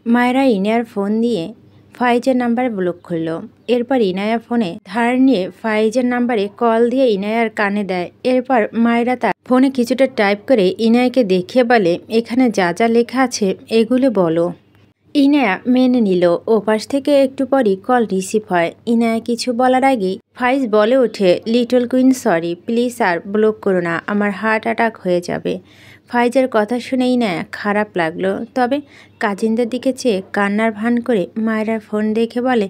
মায়েরা ইনায়ার ফোন দিয়ে ফাইজের number block করল। এরপর ইনায়া ফোনে ধার নিয়ে ফাইজের নাম্বারে কল দিয়ে ইনায়ার কানে দেয়। এরপর মায়েরা তার ফোনে কিছুটা টাইপ করে ইনায়াকে দেখিয়ে বলে, এখানে যা যা লেখা আছে এগুলো বলো। ইনায়া মেনে নিল। ওপাশ থেকে একটু পরই কল রিসিভ হয়। ইনায়া কিছু বলার আগেই ফাইজ বলে ওঠে, লিটল কুইন সরি, প্লিজ আর ব্লক করো না, আমার হার্ট অ্যাটাক হয়ে যাবে। ফাইজের কথা শুনে ইনায়া খারাপ লাগলো, তবে কাজিনদের দিকে চেয়ে কান্নার ভান করে মায়েরার ফোন দেখে বলে,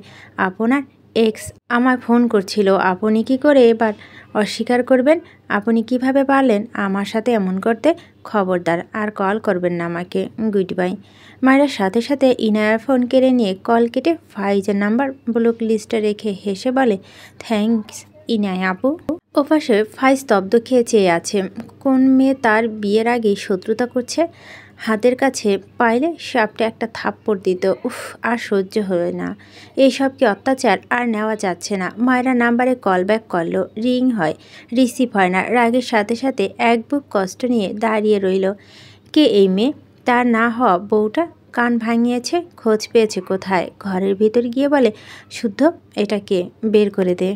আপনার এক্স আমায় ফোন করছিল, আপনি কি করে এবার অস্বীকার করবেন? আপনি কিভাবে পারলেন আমার সাথে এমন করতে? খবরদার আর কল করবেন না আমাকে, গুড বাই। মায়ের সাথে সাথে ইনায়ার ফোন কেড়ে নিয়ে কল কেটে ফাইজের নাম্বার ব্লক লিস্টে রেখে হেসে বলে, থ্যাঙ্কস ইনায়া আপু। ওপাশে ফাইজ স্তব্ধ খেয়ে চেয়ে আছে। কোন মেয়ে তার বিয়ের আগেই শত্রুতা করছে? হাতের কাছে পাইলে সাপটে একটা থাপ্পড় দিত। উফ, আর সহ্য হলো না। এইসব কি অত্যাচার আর নেওয়া যাচ্ছে না। মায়েরা নাম্বারে কল ব্যাক করলো, রিং হয়, রিসিভ হয় না। রাগের সাথে সাথে এক বুক কষ্ট নিয়ে দাঁড়িয়ে রইল। কে এই মেয়ে? তার না হওয়া বউটা কান ভাঙিয়েছে, খোঁজ পেয়েছে কোথায়? ঘরের ভিতর গিয়ে বলে, শুদ্ধ এটা কে, বের করে দে।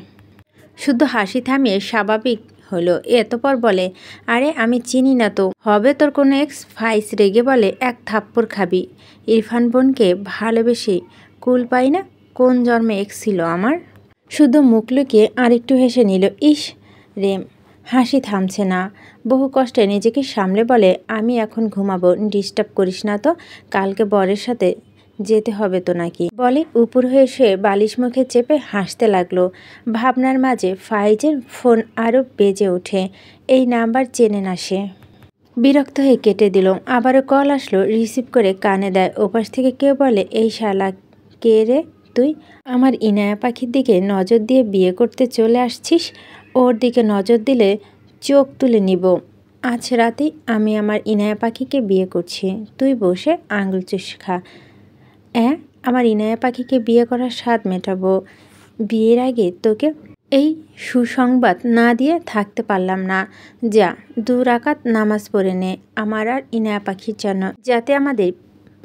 শুদ্ধ হাসি থামিয়ে স্বাভাবিক হলো। এতপর বলে, আরে আমি চিনি না তো, হবে তোর কোনো এক্স? ফাইজ রেগে বলে, এক থাপ্পড় খাবি। ইরফান বোনকে ভালোবেসে কুল পাই না, কোন জন্মে এক্স ছিল আমার? শুদ্ধ মুখ লুকিয়ে আরেকটু হেসে নিল। ইস রে, হাসি থামছে না। বহু কষ্টে নিজেকে সামলে বলে, আমি এখন ঘুমাবো, ডিস্টার্ব করিস না তো, কালকে বরের সাথে যেতে হবে তো নাকি? বলে উপর হয়ে সে বালিশ মুখে চেপে হাসতে লাগলো। ভাবনার মাঝে ফাইজের ফোন আরও বেজে ওঠে। এই নাম্বার চেনে না সে। বিরক্ত হয়ে কেটে দিল। আবারও কল আসলো, রিসিভ করে কানে দেয়। ওপাশ থেকে কেউ বলে, এই শালা কে রে তুই? আমার ইনায়া পাখির দিকে নজর দিয়ে বিয়ে করতে চলে আসছিস? ওর দিকে নজর দিলে চোখ তুলে নিব। আজ রাতেই আমি আমার ইনায়া পাখিকে বিয়ে করছি, তুই বসে আঙুল চুষ খা। আমার ইনায়া পাখিকে বিয়ে করার স্বাদ মেটাবো। বিয়ের আগে তোকে এই সুসংবাদ না দিয়ে থাকতে পারলাম না। যা 2 রাকাত নামাজ পড়ে নে আমার আর ইনায়া পাখির জন্য, যাতে আমাদের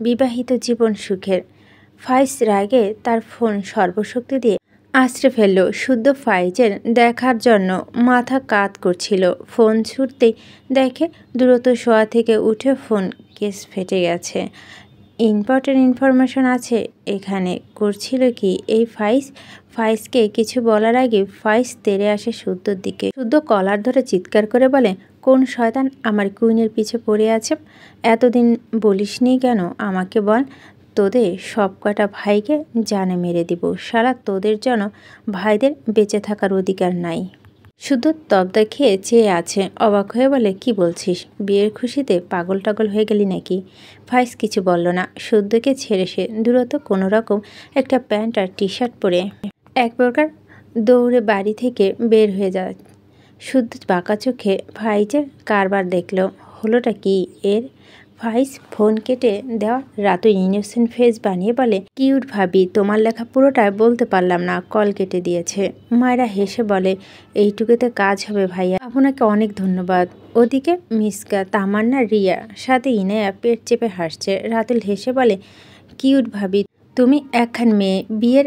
বিবাহিত জীবন সুখের। ফাইজ রাগে তার ফোন সর্বশক্তি দিয়ে আছড়ে ফেলল। শুদ্ধ ফাইজের দেখার জন্য মাথা কাত করছিল। ফোন ছুটতেই দেখে দ্রুত শোয়া থেকে উঠে ফোন কেস ফেটে গেছে। ইম্পর্টেন্ট ইনফরমেশন আছে এখানে। করছিল কি এই ফাইজকে কিছু বলার আগে ফাইজ তেড়ে আসে শুদ্ধর দিকে। শুদ্ধ কলার ধরে চিৎকার করে বলে, কোন শয়তান আমার কুইনের পিছে পড়ে আছে? এতদিন বলিসনি কেন আমাকে? বল, তোদের সব কটা ভাইকে জানে মেরে দিব। সারা তোদের জন্য ভাইদের বেঁচে থাকার অধিকার নাই। শুধু তবদা খেয়ে চেয়ে আছে। অবাক হয়ে বলে, কি বলছিস? বিয়ের খুশিতে পাগল টাগল হয়ে গেলি নাকি? ফাইজ কিছু বলল না। শুদ্ধকে ছেড়ে সে দূরত কোনো রকম একটা প্যান্ট আর টি শার্ট পরে এক প্রকার দৌড়ে বাড়ি থেকে বের হয়ে যায়। শুদ্ধ বাঁকা চোখে ফাইজের কারবার দেখল। হলোটা কি এর? ফাইজ ফোন কেটে দেওয়া রাতু ইনোসেন্ট ফেস বানিয়ে বলে, কিউট ভাবি, তোমার লেখা পুরোটা বলতে পারলাম না, কল কেটে দিয়েছে। মায়েরা হেসে বলে, এইটুকুতে কাজ হবে ভাইয়া, আপনাকে অনেক ধন্যবাদ। ওদিকে মিসকা, তামান্না, রিয়া সাথে ইনায়া পেট চেপে হাসছে। রাতুল হেসে বলে, কিউট ভাবি, তুমি একখান মেয়ে, বিয়ের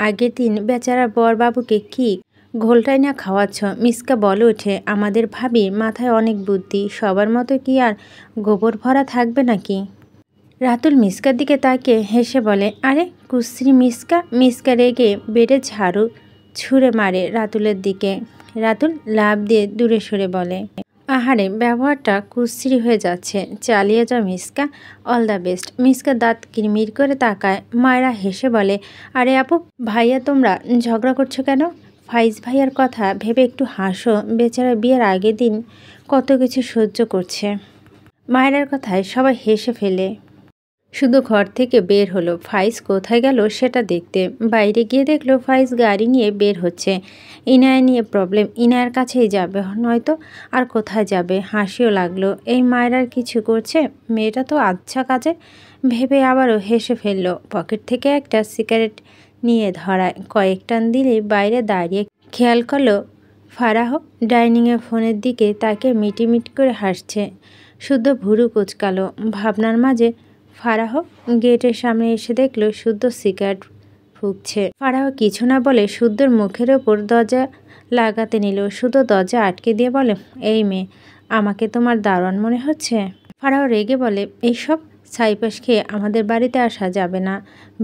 আগের দিন বেচারা বর বাবুকে কি ঘোলটাই না খাওয়াচ্ছ। মিসকা বলে ওঠে, আমাদের ভাবির মাথায় অনেক বুদ্ধি, সবার মতো কি আর গোবর ভরা থাকবে নাকি? রাতুল মিসকার দিকে তাকিয়ে হেসে বলে, আরে কুশ্রী মিসকা। মিসকা রেগে বেডে ঝাড়ু ছুঁড়ে মারে রাতুলের দিকে। রাতুল লাফ দিয়ে দূরে সরে বলে, আহারে ব্যবহারটা কুশ্রী হয়ে যাচ্ছে, চালিয়ে যাও Miska, all the best. Miska দাঁত কিরমির করে তাকায়। মায়েরা হেসে বলে, আরে আপু ভাইয়া, তোমরা ঝগড়া করছো কেন? ফাইজ ভাইয়ার কথা ভেবে একটু হাসো, বেচারা বিয়ের আগের দিন কত কিছু সহ্য করছে। মায়েরার কথায় সবাই হেসে ফেলে। শুধু ঘর থেকে বের হলো। ফাইজ কোথায় গেল সেটা দেখতে। বাইরে গিয়ে দেখলো ফাইজ গাড়ি নিয়ে বের হচ্ছে। ইনায়া নিয়ে প্রবলেম, ইনায়ার কাছেই যাবে, নয়তো আর কোথায় যাবে। হাসিও লাগলো, এই মায়েরার কিছু করছে, মেয়েটা তো আচ্ছা কাজে ভেবে আবারও হেসে ফেললো। পকেট থেকে একটা সিগারেট নিয়ে ধরায়, কয়েক টান দিলে বাইরে দাঁড়িয়ে খেয়াল করলো ফারাহ ডাইনিংয়ে ফোনের দিকে তাকে মিটিমিটি করে হাসছে। শুদ্ধ ভুরু কুচকালো। ভাবনার মাঝে ফারাহ গেটের সামনে এসে দেখলো শুদ্ধ সিগারেট ফুঁকছে। ফারাহ কিছু না বলে শুদ্ধর মুখের ওপর দরজা লাগাতে নিল। শুদ্ধ দরজা আটকে দিয়ে বলে, এই মেয়ে, আমাকে তোমার দারোয়ান মনে হচ্ছে? ফারাহ রেগে বলে, এইসব ছাইপাশ খেয়ে আমাদের বাড়িতে আসা যাবে না,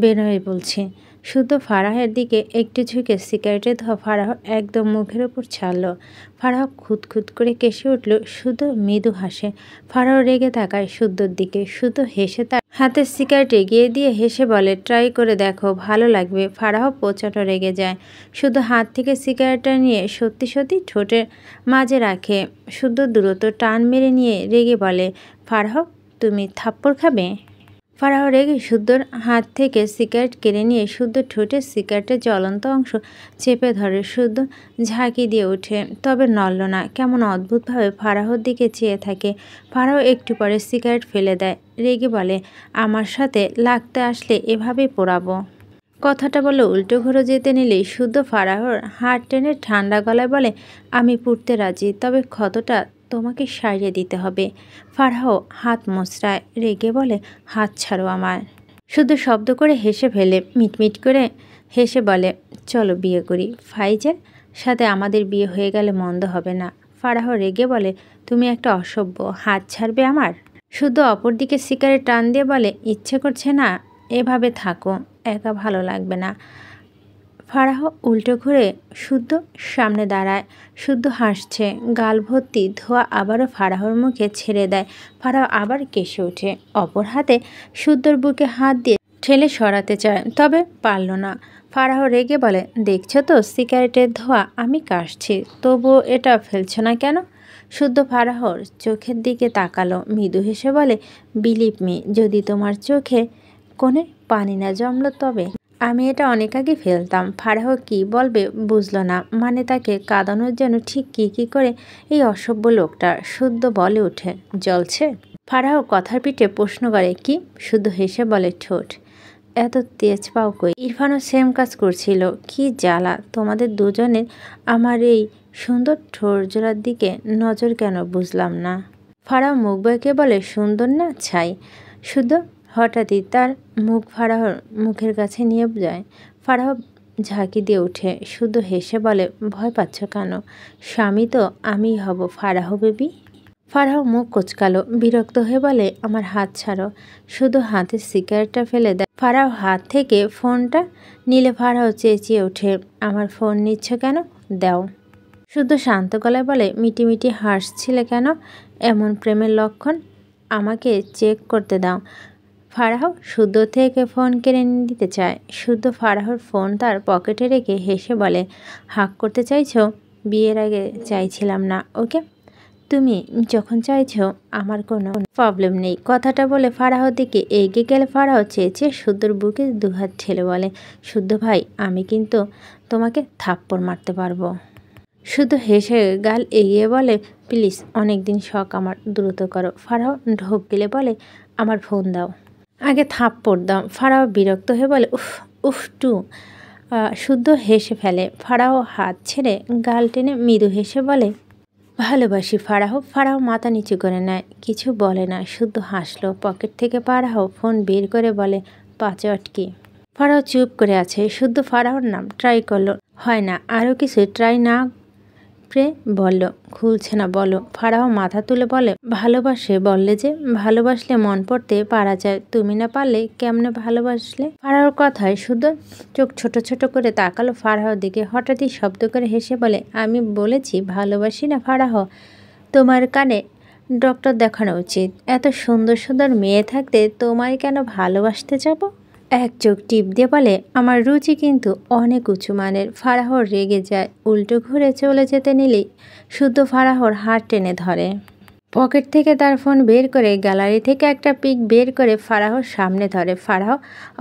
বের হয়ে বলছি। শুদ্ধ ফারাহের দিকে একটু ঝুঁকে সিগারেটের ধোঁয়া ফারাহ একদম মুখের ওপর ছাড়ল। ফারাহ খুঁতখুত করে কেসে উঠল। শুদ্ধ মৃদু হাসে। ফারাহ রেগে তাকায় শুদ্ধর দিকে। শুদ্ধ হেসে তার হাতের সিগারেট এগিয়ে দিয়ে হেসে বলে, ট্রাই করে দেখো, ভালো লাগবে। ফারাহ প্রচণ্ড রেগে যায়। শুদ্ধ হাত থেকে সিগারেটটা নিয়ে সত্যি সত্যি ঠোঁটের মাঝে রাখে। শুদ্ধ দ্রুত টান মেরে নিয়ে রেগে বলে, ফারাহ, তুমি থাপ্পড় খাবে? ফারাহ রেগে শুদ্ধর হাত থেকে সিগারেট কেড়ে নিয়ে শুদ্ধ ঠোঁটে সিগারেটের জ্বলন্ত অংশ চেপে ধরে। শুদ্ধ ঝাঁকি দিয়ে ওঠে, তবে নড়ল না। কেমন অদ্ভুতভাবে ফারাহর দিকে চেয়ে থাকে। ফারাহ একটু পরে সিগারেট ফেলে দেয়। রেগে বলে, আমার সাথে লাগতে আসলে এভাবেই পোড়াবো। কথাটা বলে উল্টো ঘুরে যেতে নিলেই শুদ্ধ ফারাহর হাত টেনে ঠান্ডা গলায় বলে, আমি পুড়তে রাজি, তবে ক্ষতটা তোমাকে সারিয়ে দিতে হবে। ফারাহ হাত মোচড়ায়। রেগে বলে, হাত ছাড়ো আমার। শুধু শব্দ করে হেসে ফেলে। মিটমিট করে হেসে বলে, চলো বিয়ে করি। ফাইজের সাথে আমাদের বিয়ে হয়ে গেলে মন্দ হবে না। ফারাহ রেগে বলে, তুমি একটা অসভ্য, হাত ছাড়বে আমার। শুধু অপর দিকে সিগারেট টান দিয়ে বলে, ইচ্ছে করছে না, এভাবে থাকো, একা ভালো লাগবে না। ফারাহ উল্টো ঘুরে শুদ্ধ সামনে দাঁড়ায়। শুদ্ধ হাসছে। গাল ভর্তি ধোঁয়া আবারও ফারাহর মুখে ছেড়ে দেয়। ফারাহ আবার কেসে ওঠে। অপর হাতে শুদ্ধর বুকে হাত দিয়ে ঠেলে সরাতে চায়, তবে পারল না। ফারাহ রেগে বলে, দেখছো তো সিগারেটের ধোঁয়া আমি কাশছি, তবুও এটা ফেলছো না কেন? শুদ্ধ ফারাহর চোখের দিকে তাকালো। মৃদু হেসে বলে, বিলিভ মি, যদি তোমার চোখে কোণে পানি না জমলো তবে আমি এটা অনেক আগে ফেলতাম। ফারাহ কি বলবে বুঝলো না। মানে তাকে কাঁদানোর জন্য ঠিক কী করে এই অসভ্য লোকটা। শুদ্ধ বলে ওঠে, জ্বলছে? ফারাহ কথার পিঠে প্রশ্ন করে, কি? শুদ্ধ হেসে বলে, ঠোঁট এত তেজ পাও কই? ইরফানও সেম কাজ করছিল। কি জ্বালা তোমাদের দুজনের। আমার এই সুন্দর ঠোঁট জোড়ার দিকে নজর কেন বুঝলাম না। ফারাহ মুখ বেঁকে বলে, সুন্দর না ছাই? শুদ্ধ হঠাৎই তার মুখ ফারাহর মুখের কাছে নিয়ে যায়। ফারাহ ঝাঁকি দিয়ে ওঠে। শুদ্ধ হেসে বলে, ভয় পাচ্ছ কেন? স্বামী তো আমিই হব, ফারাহ বেবি। ফারাহ মুখ কোচকালো। বিরক্ত হয়ে বলে, আমার হাত ছাড়ো। শুধু হাতের সিগারেটটা ফেলে দেয়। ফারাহ হাত থেকে ফোনটা নিলে ফারাহ চেঁচিয়ে ওঠে, আমার ফোন নিচ্ছ কেন? দাও। শুধু শান্ত গলায় বলে, মিটিমিটি হাসছিলে কেন? এমন প্রেমের লক্ষণ? আমাকে চেক করতে দাও। ফারাহ শুদ্ধ থেকে ফোন কেড়ে নিতে চায়। শুদ্ধ ফারাহর ফোন তার পকেটে রেখে হেসে বলে, হাক করতে চাইছো? বিয়ের আগে চাইছিলাম না, ওকে? তুমি যখন চাইছো আমার কোনো প্রবলেম নেই। কথাটা বলে ফারাহর দিকে এগিয়ে গেলে ফারাহ চেয়েছে শুদ্ধর বুকে দুহাত ঠেলে বলে, শুদ্ধ ভাই, আমি কিন্তু তোমাকে থাপ্পড় মারতে পারবো। শুধু হেসে গাল এগিয়ে বলে, প্লিজ, অনেক দিন শখ আমার, দ্রুত করো। ফারাহ ঢোক গেলে বলে, আমার ফোন দাও, আগে থাপ্পড় দাও। ফারাহ বিরক্ত হয়ে বলে, উফ উফ টু। শুদ্ধ হেসে ফেলে। ফারাহ হাত ছেড়ে গাল টেনে মৃদু হেসে বলে, ভালোবাসি ফারাহ। ফারাহ মাথা নিচু করে নেয়, কিছু বলে না। শুদ্ধ হাসলো। পকেট থেকে ফারাহ ফোন বের করে বলে, পাসওয়ার্ড কি? ফারাহ চুপ করে আছে। শুদ্ধ ফারাহর নাম ট্রাই করলো, হয় না। আরও কিছু ট্রাই না প্রে বলল, খুলছে না, বলো। ফারাহ মাথা তুলে বলে, ভালোবাসে বললে যে, ভালোবাসলে মন পড়তে পারা যায়, তুমি না পারলে কেমনে ভালোবাসলে? ফারাহর কথায় শুদ্ধ চোখ ছোট ছোট করে তাকালো ফারাহর দিকে। হঠাৎই শব্দ করে হেসে বলে, আমি বলেছি ভালোবাসি না ফারাহ? তোমার কানে ডক্টর দেখানো উচিত। এত সুন্দর সুন্দর মেয়ে থাকতে তোমায় কেন ভালোবাসতে যাব? এক চোখ টিপ দিয়ে বলে, আমার রুচি কিন্তু অনেক উঁচু মানের। ফারাহর রেগে যায়। উল্টো ঘুরে চলে যেতে নিলেই শুদ্ধ ফারাহর হাত টেনে ধরে। পকেট থেকে তার ফোন বের করে গ্যালারি থেকে একটা পিক বের করে ফারাহর সামনে ধরে। ফারাহ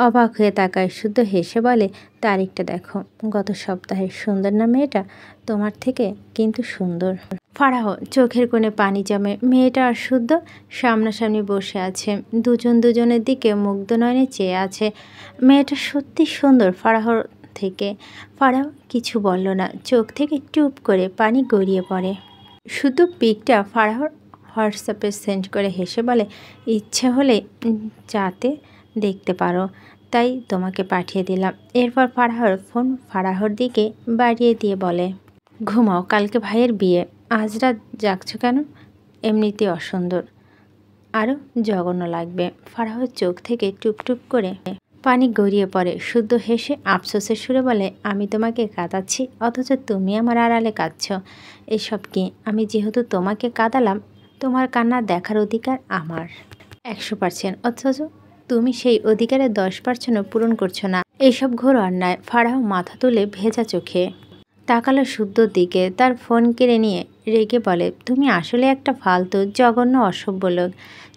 অবাক হয়ে তাকায়। শুদ্ধ হেসে বলে, তারিখটা দেখো, গত সপ্তাহের। সুন্দর না মেয়েটা? তোমার থেকে কিন্তু সুন্দর। ফারাহ চোখের কোণে পানি জমে। মেয়েটা আর শুদ্ধ সামনাসামনি বসে আছে। দুজন দুজনের দিকে মুগ্ধ নয়নে চেয়ে আছে। মেয়েটা সত্যি সুন্দর ফারাহর থেকে। ফারাহ কিছু বলল না। চোখ থেকে টুপ করে পানি গড়িয়ে পড়ে। শুধু পিকটা ফারাহর হোয়াটসঅ্যাপে সেন্ড করে হেসে বলে, ইচ্ছে হলে চাতে দেখতে পারো, তাই তোমাকে পাঠিয়ে দিলাম। এরপর ফারাহর ফোন ফারাহর দিকে বাড়িয়ে দিয়ে বলে, ঘুমাও, কালকে ভাইয়ের বিয়ে, আজ রাত জাগছো কেন? এমনিতে অসুন্দর, আরও জঘন্য লাগবে। ফারাহর চোখ থেকে টুপটুপ করে পানি গড়িয়ে পড়ে। শুদ্ধ হেসে আফসোসের সুরে বলে, আমি তোমাকে কাঁদাচ্ছি, অথচ তুমি আমার আড়ালে কাঁদছ। এসব কি? আমি যেহেতু তোমাকে কাঁদালাম, তোমার কান্না দেখার অধিকার আমার 100%, অথচ তুমি সেই অধিকারের 10%ও পূরণ করছো না। এইসব ঘোর অন্যায়। ফারাহ মাথা তুলে ভেজা চোখে তাকালো শুদ্ধর দিকে। তার ফোন কেড়ে নিয়ে রেগে বলে, তুমি আসলে একটা ফালতু জঘন্য অসভ্য লোক।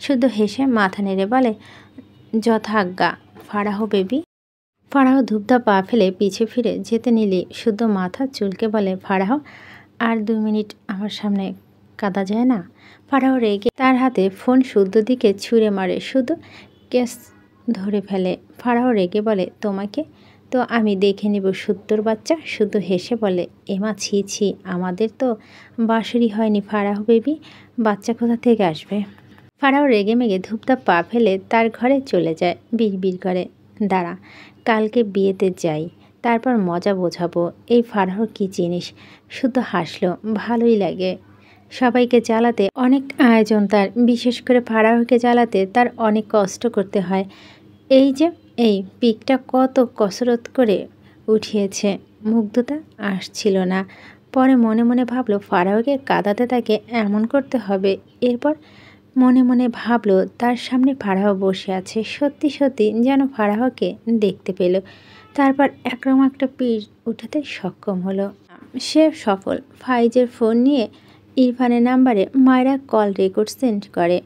শুদ্ধ হেসে মাথা নেড়ে বলে, যথাজ্ঞা ফারাহ বেবি। ফারাহ ধূপধা পা ফেলে পিছে ফিরে যেতে নিলে শুদ্ধ মাথা চুলকে বলে, ফারাহ, আর 2 মিনিট আমার সামনে কাঁদা যায় না? ফারাহ রেগে তার হাতে ফোন শুদ্ধ দিকে ছুঁড়ে মারে। শুদ্ধ কেস ধরে ফেলে। ফারাহ রেগে বলে, তোমাকে তো আমি দেখে নিব শুদ্ধর বাচ্চা। শুদ্ধ হেসে বলে, এমা ছি ছি, আমাদের তো বাঁশরি হয়নি ফারাহ বেবি, বাচ্চা কোথা থেকে আসবে? ফারাহ রেগে মেগে ধূপধাপ পা ফেলে তার ঘরে চলে যায়। বিড়বিড় করে, দাঁড়া, কালকে বিয়েতে যাই, তারপর মজা বোঝাবো। এই ফারাহ কি জিনিস? শুদ্ধ হাসলো, ভালোই লাগে। সবাইকে জ্বালাতে অনেক আয়োজন তার, বিশেষ করে ফারাহকে জ্বালাতে তার অনেক কষ্ট করতে হয়। এই যে এই পিকটা কত কসরত করে উঠিয়েছে, মুগ্ধতা আসছিল না। পরে মনে মনে ভাবলো ফারাহকে কাঁদাতে তাকে এমন করতে হবে। এরপর মনে মনে ভাবলো তার সামনে ফারাহ বসে আছে, সত্যি সত্যি যেন ফারাহকে দেখতে পেল। তারপর একরকম একটা পিঠ উঠাতে সক্ষম হলো। সে সফল। ফাইজের ফোন নিয়ে ইরফানের নাম্বারে মায়েরা কল রেকর্ড সেন্ড করে।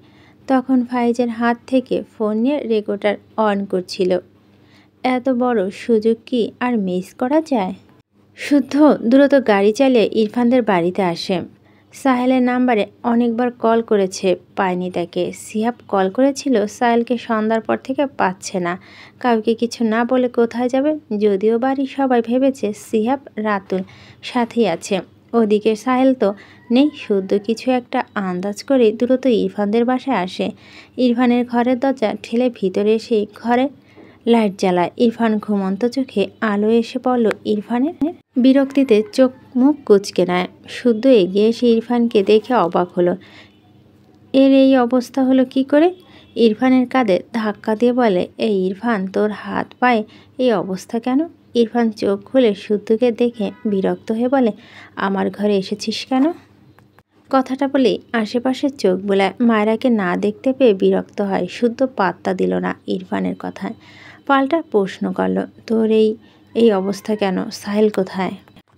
তখন ফাইজের হাত থেকে ফোন নিয়ে রেকর্ডার অন করছিল। এত বড় সুযোগ কি আর মিস করা যায়? শুদ্ধ দ্রুত গাড়ি চালিয়ে ইরফানদের বাড়িতে আসে। সাহেলের নাম্বারে অনেকবার কল করেছে, পায়নি তাকে। সিহাব কল করেছিল, সাহেলকে সন্ধ্যার পর থেকে পাচ্ছে না। কাউকে কিছু না বলে কোথায় যাবে? যদিও বাড়ির সবাই ভেবেছে সিহাব রাতুল সাথেই আছে। ওদিকে সাহেল তো নেই। শুদ্ধ কিছু একটা আন্দাজ করে দ্রুত ইরফানদের বাসায় আসে। ইরফানের ঘরের দরজা ঠেলে ভিতরে এসে ঘরে লাইট জ্বালায়। ইরফান ঘুমন্ত চোখে আলো এসে পড়ল ইরফানের। বিরক্তিতে চোখ মুখ কুঁচকে নেয়। শুদ্ধ এগিয়ে এসে ইরফানকে দেখে অবাক হলো। এর এই অবস্থা হলো কি করে? ইরফানের কাঁধে ধাক্কা দিয়ে বলে, এই ইরফান, তোর হাত পায়ে এই অবস্থা কেন? ইরফান চোখ খুলে শুদ্ধকে দেখে বিরক্ত হয়ে বলে, আমার ঘরে এসেছিস কেন? কথাটা বলে আশেপাশে চোখ বোলায়। মায়রাকে না দেখতে পেয়ে বিরক্ত হয়। শুদ্ধ পাত্তা দিল না ইরফানের কথায়, পাল্টা প্রশ্ন করল, তোর এই অবস্থা কেন? সাহেল কোথায়?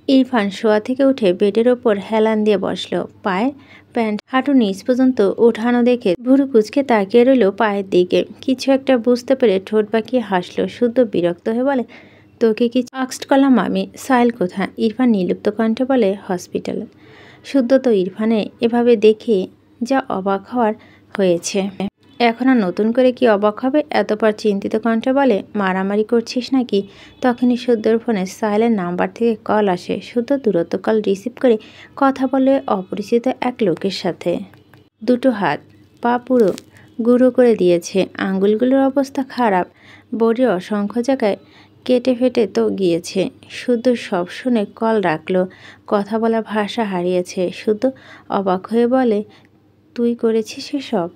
ইরফান শোয়া থেকে উঠে বেডের ওপর হেলান দিয়ে বসলো। পায়ের প্যান্ট হাঁটু নিচ পর্যন্ত উঠানো দেখে ভুরু কুচকে তাকিয়ে রইল পায়ের দিকে। কিছু একটা বুঝতে পেরে ঠোঁট বাঁকিয়ে হাসলো। শুদ্ধ বিরক্ত হয়ে বলে, তোকে কিছু আক্সড করলাম আমি? সাহেল কোথায়? ইরফান নির্লিপ্ত কণ্ঠে বলে, হসপিটালে। শুদ্ধ তো ইরফানে এভাবে দেখে যা অবাক হওয়ার হয়েছে, এখন আর নতুন করে কি অবাক হবে? এতপর চিন্তিত কণ্ঠে বলে, মারামারি করছিস নাকি? তখনই শুদ্ধর ফোনে সাহেলের নাম্বার থেকে কল আসে। শুদ্ধ দূরত্ব কল রিসিভ করে কথা বলে অপরিচিত এক লোকের সাথে। দুটো হাত পা পুরো গুঁড়ো করে দিয়েছে, আঙ্গুলগুলোর অবস্থা খারাপ, বডির অসংখ্য জায়গায় কেটে ফেটে তো গিয়েছে। শুদ্ধ সব শুনে কল রাখলো। কথা বলা ভাষা হারিয়েছে। শুদ্ধ অবাক হয়ে বলে, তুই করেছিস এসব?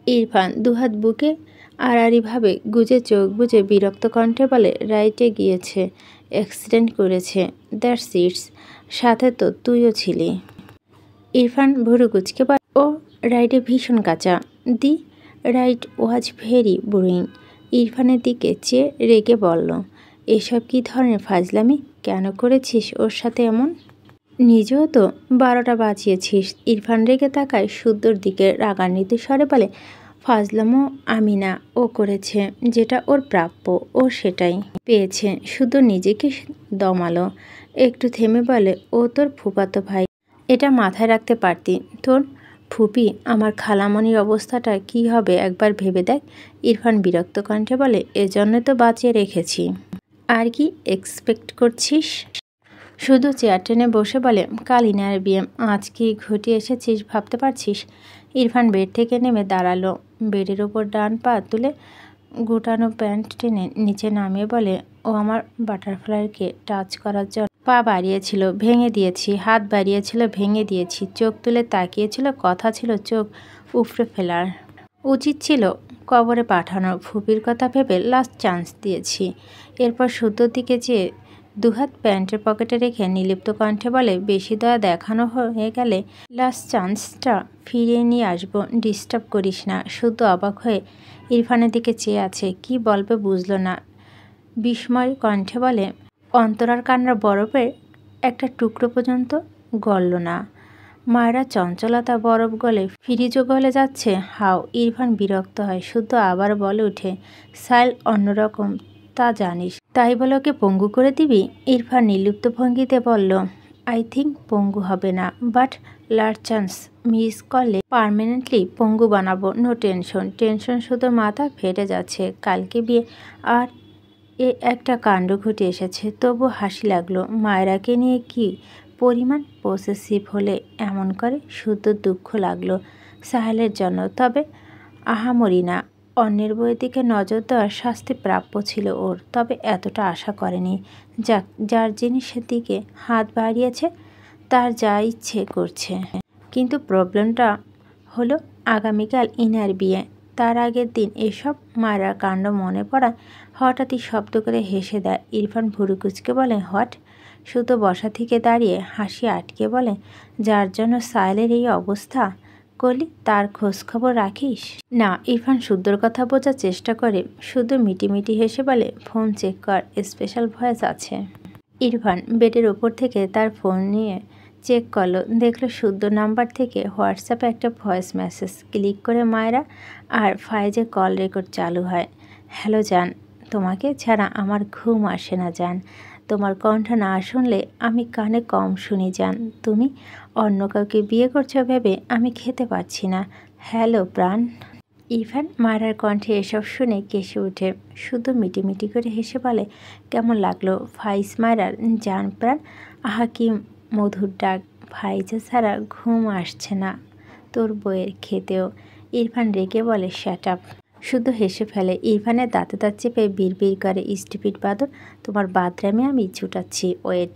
ইরফান দুহাত বুকে আড়াআড়িভাবে গুজে চোখ বুজে বিরক্ত কণ্ঠে বলে, রাইটে গিয়েছে, অ্যাক্সিডেন্ট করেছে, দ্যাটস ইটস, সাথে তো তুইও ছিলি। ইরফান ভুরু কুচকে বলে, ও রাইডে ভীষণ কাঁচা, দি রাইড ওয়াজ ভেরি বোরিং। ইরফানের দিকে চেয়ে রেগে বলল, এসব কী ধরনের ফাজলামি? কেন করেছিস ওর সাথে এমন? নিজেও তো 12টা বাজিয়েছিস। ইরফান রেগে তাকায় শুদ্ধর দিকে, রাগান্বিত স্বরে বলে, ফাজলামো আমি না, ও করেছে, যেটা ওর প্রাপ্য, ও সেটাই পেয়েছে। শুদ্ধ নিজেকে দমালো। একটু থেমে বলে, ও তোর ফুফাতো ভাই, এটা মাথায় রাখতে পারতি। তোর ফুপি আমার খালামণির অবস্থাটা কি হবে একবার ভেবে দেখ। ইরফান বিরক্ত কণ্ঠে বলে, এজন্য তো বাঁচিয়ে রেখেছি, আর কি এক্সপেক্ট করছিস? শুধু চেয়ার টেনে বসে বলে, কাল ইনার বিয়ে, আজ কি ঘটিয়ে এসেছিস ভাবতে পারছিস? ইরফান বেড থেকে নেমে দাঁড়ালো। বেডের ওপর ডান পা তুলে গুটানো প্যান্ট টেনে নিচে নামিয়ে বলে, ও আমার বাটারফ্লাইকে টাচ করার জন্য পা বাড়িয়েছিল, ভেঙে দিয়েছি। হাত বাড়িয়েছিল, ভেঙে দিয়েছি। চোখ তুলে তাকিয়েছিল, কথা ছিল চোখ উপড়ে ফেলার। উচিত ছিল কবরে পাঠানো। ফুপির কথা ভেবে লাস্ট চান্স দিয়েছি। এরপর শুদ্ধর দিকে যেয়ে দুহাত প্যান্টের পকেটে রেখে নির্লিপ্ত কণ্ঠে বলে, বেশি দয়া দেখানো হয়ে গেলে লাস্ট চান্সটা ফিরিয়ে নিয়ে আসবো, ডিস্টার্ব করিস না। শুদ্ধ অবাক হয়ে ইরফানের দিকে চেয়ে আছে, কি বলবে বুঝলো না। বিস্ময় কণ্ঠে বলে, অন্তরার কান্নার বরফের একটা টুকরো পর্যন্ত গলল না। মায়েরা চঞ্চলতা বরফ গলে ফ্রিজও গলে যাচ্ছে। হাও। ইরফান বিরক্ত হয়। শুদ্ধ আবার বলে উঠে, সাইল অন্যরকম, তা জানিস, তাই বলে ওকে পঙ্গু করে দিবি? ইরফান নির্লিপ্ত ভঙ্গিতে বলল, আই থিঙ্ক পঙ্গু হবে না, বাট লাস্ট চান্স মিস করলে পার্মানেন্টলি পঙ্গু বানাবো। No tension. টেনশন শুধু মাথা ফেটে যাচ্ছে। কালকে বিয়ে আর এ একটা কাণ্ড ঘটে এসেছে। তবু হাসি লাগলো। মায়েরাকে নিয়ে কি পরিমাণ পসেসিভ হলে এমন করে। শুদ্ধ দুঃখ লাগলো সাহেলের জন্য, তবে আহামরি না। অন্যের বইয়ের দিকে নজর দেওয়ার শাস্তি প্রাপ্য ছিল ওর, তবে এতটা আশা করেনি। যাক, যার জিনিসের দিকে হাত বাড়িয়েছে তার যা ইচ্ছে করছে। কিন্তু প্রবলেমটা হলো আগামীকাল ইনার বিয়ে। তার আগের দিন এসব মায়েরার কাণ্ড মনে পড়ায় হঠাৎই শব্দ করে হেসে দেয়। ইরফান ভুরু কুচকে বলে, হোয়াট? শুধু বসা থেকে দাঁড়িয়ে হাসি আটকে বলে, যার জন্য সাইলের এই অবস্থা করলি তার খোঁজখবর রাখিস না? ইরফান শুদ্ধর কথা বোঝার চেষ্টা করে। শুদ্ধ মিটিমিটি হেসে বলে, ফোন চেক কর, স্পেশাল ভয়েস আছে। ইরফান বেডের ওপর থেকে তার ফোন নিয়ে চেক করলো। দেখলো শুদ্ধ নাম্বার থেকে হোয়াটসঅ্যাপে একটা ভয়েস মেসেজ। ক্লিক করে মায়েরা আর ফাইজের কল রেকর্ড চালু হয়। হ্যালো জান, তোমাকে ছাড়া আমার ঘুম আসে না জান। তোমার কণ্ঠ না শুনলে আমি কানে কম শুনি জান। তুমি অন্য কাউকে বিয়ে করছো ভেবে আমি খেতে পারছি না। হ্যালো প্রাণ। ইরফান মায়েরার কণ্ঠে এসব শুনে কেসে ওঠে। শুধু মিটিমিটি করে হেসে বলে, কেমন লাগলো ফাইজ মায়েরার জান প্রাণ? আহা কি মধুর ডাক। ফাইজা ছাড়া ঘুম আসছে না তোর বইয়ের খেতেও। ইরফান রেগে বলে, শ্যাট আপ। শুধু হেসে ফেলে। ইরফানের দাঁতে দাঁত চেপে বিড়বিড় করে, স্টুপিড বাদর, তোমার বাদরামে আমি ছুটাচ্ছি, ওয়েট।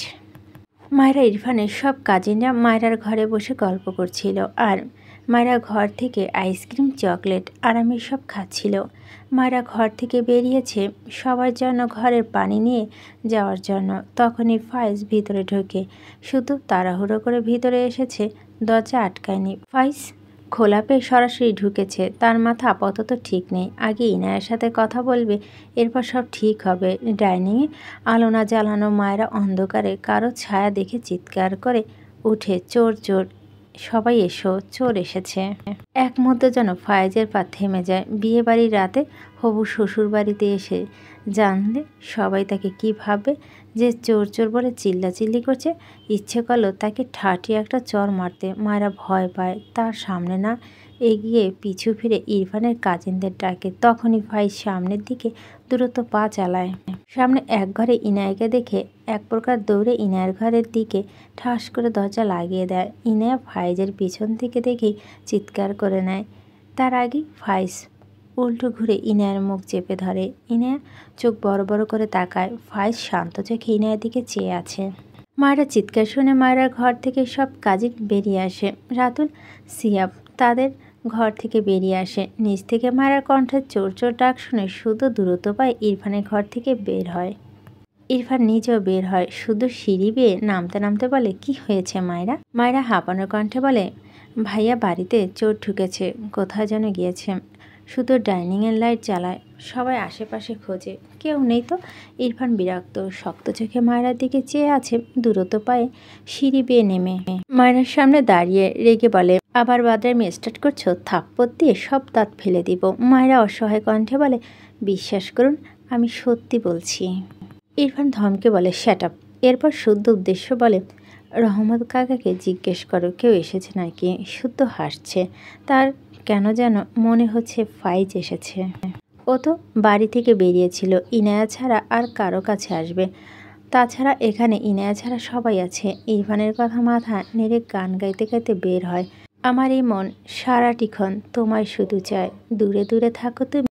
মায়েরা ইরফানের সব কাজিনরা মায়েরার ঘরে বসে গল্প করছিল, আর মায়েরা ঘর থেকে আইসক্রিম, চকলেট আর আমি সব খাচ্ছিল। মায়েরা ঘর থেকে বেরিয়েছে সবার জন্য ঘরের পানি নিয়ে যাওয়ার জন্য। তখনই ফাইজ ভিতরে ঢোকে। শুধু তাড়াহুড়ো করে ভিতরে এসেছে, দরজা আটকায়নি। ফাইজ খোলা পেয়ে সরাসরি ঢুকেছে। তার মাথা আপাতত ঠিক নেই। আগে ইনায়ের সাথে কথা বলবে, এরপর সব ঠিক হবে। ডাইনিংয়ে আলো না জ্বালানো মায়েরা অন্ধকারে কারো ছায়া দেখে চিৎকার করে উঠে, চোর চোর, সবাই এসো, চোর এসেছে। এক মুহূর্ত যেন ফায়েজের পা থেমে যায়। বিয়ে বাড়ির রাতে হবু শ্বশুর বাড়িতে এসে জানলে সবাই তাকে কি ভাববে, যে চোর চোর বলে চিল্লাচিল্লি করছে। ইচ্ছে করলো তাকে ঠাঠিয়ে একটা চর মারতে। মায়েরা ভয় পায়। তার সামনে না এগিয়ে পিছু ফিরে ইরফানের কাজিনদের ডাকে। তখনই ফাইজ সামনের দিকে দ্রুত পা চালায়। সামনে এক ঘরে ইনায়াকে দেখে এক প্রকার দৌড়ে ইনায়ের ঘরের দিকে ঠাস করে দরজা লাগিয়ে দেয়। ইনায়া ফাইজের পিছন থেকে দেখেই চিৎকার করে নেয়। তার আগে ফাইজ উল্টো ঘুরে ইনায়ের মুখ চেপে ধরে। ইনায়া চোখ বড় বড় করে তাকায়। ফাইজ শান্ত চোখে ইনায়ের দিকে চেয়ে আছে। মায়েরা চিৎকার শুনে মায়েরার ঘর থেকে সব কাজিন বেরিয়ে আসে। রাতুল, সিয়াব তাদের ঘর থেকে বেরিয়ে আসে। নিচ থেকে মায়েরার কণ্ঠের চোর চোর ডাক শুনে শুধু দূরত্ব পায় ইরফানের ঘর থেকে বের হয়। ইরফান নিজেও বের হয়। শুধু সিঁড়ি বেয়ে নামতে নামতে বলে, কি হয়েছে মায়েরা? মায়েরা হাঁপানোর কণ্ঠে বলে, ভাইয়া বাড়িতে চোর ঢুকেছে, কোথায় যেন গিয়েছে। শুধু ডাইনিংয়ের লাইট জ্বালায়। সবাই আশেপাশে খোঁজে, কেউ নেই তো। ইরফান বিরক্ত শক্ত চোখে মায়েরার দিকে চেয়ে আছে। দূরত্ব পায়ে সিঁড়ি বেয়ে নেমে মায়েরার সামনে দাঁড়িয়ে রেগে বলে, আবার বাদরামি স্টার্ট করছো? থাপ্পড় দিয়ে সব দাঁত ফেলে দিব। মায়েরা অসহায় কণ্ঠে বলে, বিশ্বাস করুন আমি সত্যি বলছি। ইরফান ধমকে বলে, শ্যাট আপ। এরপর শুদ্ধ উদ্দেশ্য বলে, রহমত কাকাকে জিজ্ঞেস করো কেউ এসেছে নাকি। শুদ্ধ হাসছে। তার কেন যেন মনে হচ্ছে ফাইজ এসেছে। ও তো বাড়ি থেকে বেরিয়েছিল ইনায়া ছাড়া আর কারো কাছে আসবে। তাছাড়া এখানে ইনায়া ছাড়া সবাই আছে। ইরফানের কথা মাথা নেড়ে গান গাইতে গাইতে বের হয়। আমার এই মন সারাটিক্ষণ তোমায় শুধু চায়, দূরে দূরে থাকো তুমি।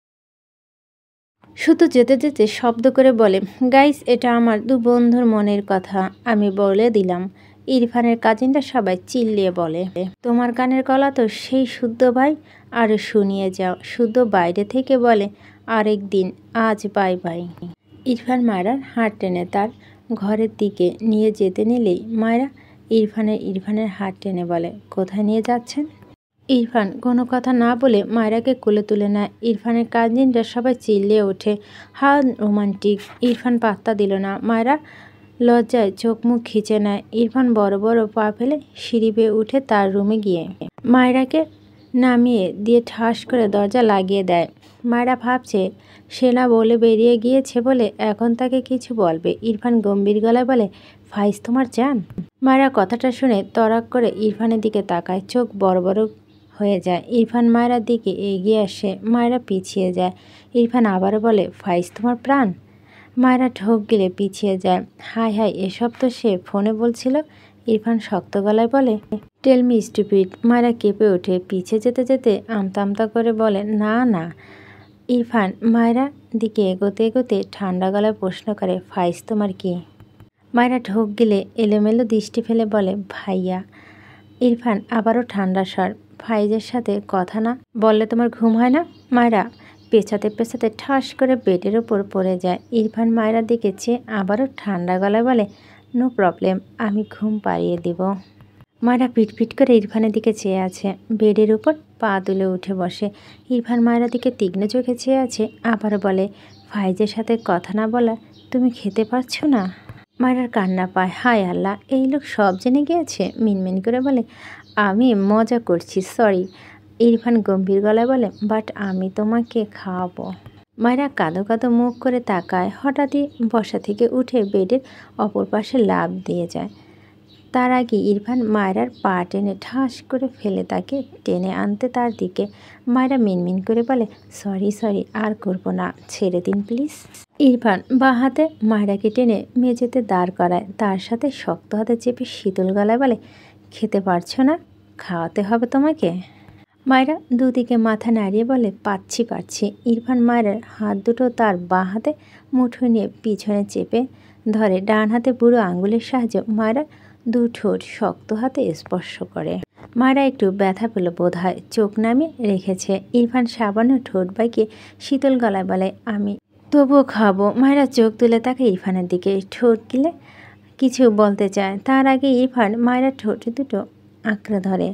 শুধু যেতে যেতে শব্দ করে বলে, গাইস এটা আমার দু বন্ধুর মনের কথা, আমি বলে দিলাম। ইরফানের কাজিনরা সবাই চিল্লিয়ে বলে, তোমার গানের গলা তো সেই শুদ্ধ ভাই, আরও শুনিয়ে যাও। শুদ্ধ বাইরে থেকে বলে, আরেক দিন, আজ বাই বাই। ইরফান মায়রার হাত টেনে তার ঘরের দিকে নিয়ে যেতে নিলেই মায়রা ইরফানের হাত টেনে বলে, কোথায় নিয়ে যাচ্ছেন? ইরফান কোনো কথা না বলে মায়রাকে কোলে তুলে নেয়। ইরফানের কাজিনরা সবাই চিল্লিয়ে ওঠে, হাউ রোমান্টিক। ইরফান পাত্তা দিল না। মায়রা লজ্জায় চোখ মুখ খিচে নেয়। ইরফান বড় বড় পা ফেলে সিঁড়ি বেয়ে উঠে তার রুমে গিয়ে মায়রাকে নামিয়ে দিয়ে ঠাস করে দরজা লাগিয়ে দেয়। মায়রা ভাবছে সে না বলে বেরিয়ে গিয়েছে বলে এখন তাকে কিছু বলবে। ইরফান গম্ভীর গলায় বলে, ফাইজ তোমার জান? মায়রা কথাটা শুনে তড়াক করে ইরফানের দিকে তাকায়, চোখ বড় বড় হয়ে যায়। ইরফান মায়রার দিকে এগিয়ে আসে, মায়রা পিছিয়ে যায়। ইরফান আবারও বলে, ফাইজ তোমার প্রাণ? মায়রা ঢোক গিলে পিছিয়ে যায়। হাই হাই, এসব তো সে ফোনে বলছিল। ইরফান শক্ত গলায় বলে, টেল মি স্টুপিড। মায়রা কেঁপে ওঠে, পিছিয়ে যেতে যেতে আমতা আমতা করে বলে, না না। ইরফান মায়রা দিকে এগোতে এগোতে ঠান্ডা গলায় প্রশ্ন করে, ফাইজ তোমার কি? মায়রা ঢোক গিলে এলোমেলো দৃষ্টি ফেলে বলে, ভাইয়া। ইরফান আবারও ঠান্ডা স্বর, ফাইজের সাথে কথা না বললে তোমার ঘুম হয় না? মায়রা পেছাতে পেছাতে ঠাস করে বেডের ওপর পড়ে যায়। ইরফান মায়রার দিকে চেয়ে আবারও ঠান্ডা গলায় বলে, নো প্রবলেম, আমি ঘুম পাড়িয়ে দিব। মায়রা পিটপিট করে ইরফানের দিকে চেয়ে আছে। বেডের উপর পা তুলে উঠে বসে। ইরফান মায়রার দিকে তীক্ষ্ণ চোখে চেয়ে আছে, আবারও বলে, ফাইজের সাথে কথা না বলা তুমি খেতে পারছো না? মায়রার কান্না পায়, হায় আল্লাহ, এই লোক সব জেনে গিয়েছে। মিনমিন করে বলে, আমি মজা করছি, সরি। ইরফান গম্ভীর গলায় বলে, বাট আমি তোমাকে খাওয়াবো। মায়রা কাঁদো কাঁদো মুখ করে তাকায়। হঠাৎই বসা থেকে উঠে বেডের অপর পাশে লাফ দিয়ে যায়। তার আগে ইরফান মায়রার পা টেনে ঠাস করে ফেলে তাকে টেনে আনতে তার দিকে। মায়রা মিনমিন করে বলে, সরি সরি, আর করবো না, ছেড়ে দিন প্লিজ। ইরফান বাঁ হাতে মায়রাকে টেনে মেঝেতে দাঁড় করায়, তার সাথে শক্ত হাতে চেপে শীতল গলায় বলে, খেতে পারছো না? খাওয়াতে হবে তোমাকে। মায়রা দুদিকে মাথা নাড়িয়ে বলে, পারছি। ইরফান মায়রার হাত দুটো তার বাঁ হাতে মুঠো নিয়ে পিছনে চেপে ধরে, ডান হাতে বুড়ো আঙুলের সাহায্যে মায়রার দু ঠোঁট শক্ত হাতে স্পর্শ করে। মায়রা একটু ব্যথা পেল বোধ হয়, চোখ নামিয়ে রেখেছে। ইরফান সাবান্য ঠোঁট বাইকে শীতল গলায় বলে, আমি তবুও খাবো। মায়রা চোখ তুলে তাকে ইরফানের দিকে ঠোঁট গিলে কিছু বলতে চায়, তার আগে ইরফান মায়রার ঠোঁট দুটো আঁকড়ে ধরে।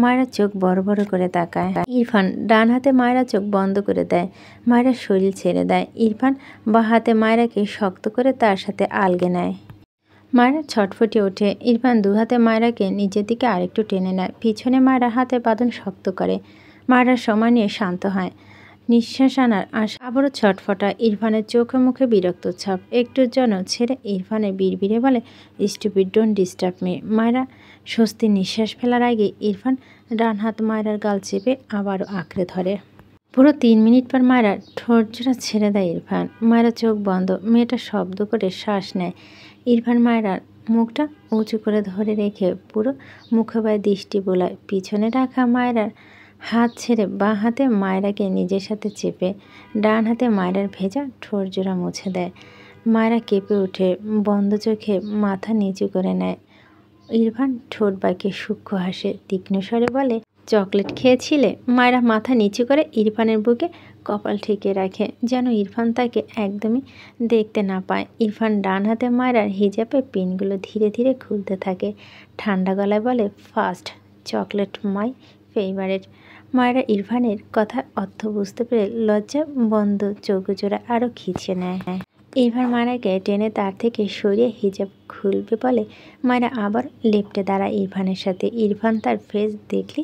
মায়রা চোখ বড় বড় করে তাকায়। ইরফান ডান হাতে মায়রা চোখ বন্ধ করে দেয়। মায়রার শরীর ছেড়ে দেয়। ইরফান বাঁ হাতে মায়রাকে শক্ত করে তার সাথে আলগে নেয়। মায়রা ছটফটে ওঠে। ইরফান দু হাতে মায়রাকে নিজের দিকে আরেকটু টেনে নেয়। পিছনে মায়রা হাতে বাঁধন শক্ত করে। মায়রার সময় নিয়ে শান্ত হয়। নিঃশ্বাস আনার আশা আবারও ছটফটা। ইরফানের চোখে মুখে বিরক্ত ছাপ। একটুর জন্য ছেড়ে ইরফানের বিড়বিড়ে বলে, স্টুপিড, ডোন্ট ডিস্টার্ব মি। মায়রা স্বস্তির নিঃশ্বাস ফেলার আগে ইরফান ডান হাত মায়রার গাল চেপে আবারও আঁকড়ে ধরে। পুরো 3 মিনিট পর মায়রা ঠোঁট জোড়া ছেড়ে দেয় ইরফান। মায়রা চোখ বন্ধ। মেয়েটা শব্দ করে শ্বাস নেয়। ইরফান মায়রার মুখটা উঁচু করে ধরে রেখে পুরো মুখবায় দৃষ্টি বোলায়। পিছনে রাখা মায়রার হাত ছেড়ে বাঁ হাতে মায়রাকে নিজের সাথে চেপে ডান হাতে মায়রার ভেজা ঠোঁট জোড়া মুছে দেয়। মায়রা কেঁপে উঠে বন্ধ চোখে মাথা নিচু করে নেয়। ইরফান ঠোঁট বাইকে সূক্ষ্ম হাসে, তীক্ষ্ণ স্বরে বলে, চকলেট খেয়েছিলে? মায়রা মাথা নিচু করে ইরফানের বুকে কপাল ঠেকে রাখে, যেন ইরফান তাকে একদমই দেখতে না পায়। ইরফান ডান হাতে মায়রার হিজাবে পিনগুলো ধীরে ধীরে খুলতে থাকে। ঠান্ডা গলায় বলে, ফার্স্ট চকলেট মাই ফেভারিট। মায়রা ইরফানের কথার অর্থ বুঝতে পেরে লজ্জা বন্ধ চৌকোজোড়া আরও খিঁচে নেয়। ইরফান মায়রাকে টেনে তার থেকে সরিয়ে হিজাব খুলবে বলে মায়রা আবার লেপ্টে দাঁড়ায় ইরফানের সাথে। ইরফান তার ফেস দেখলি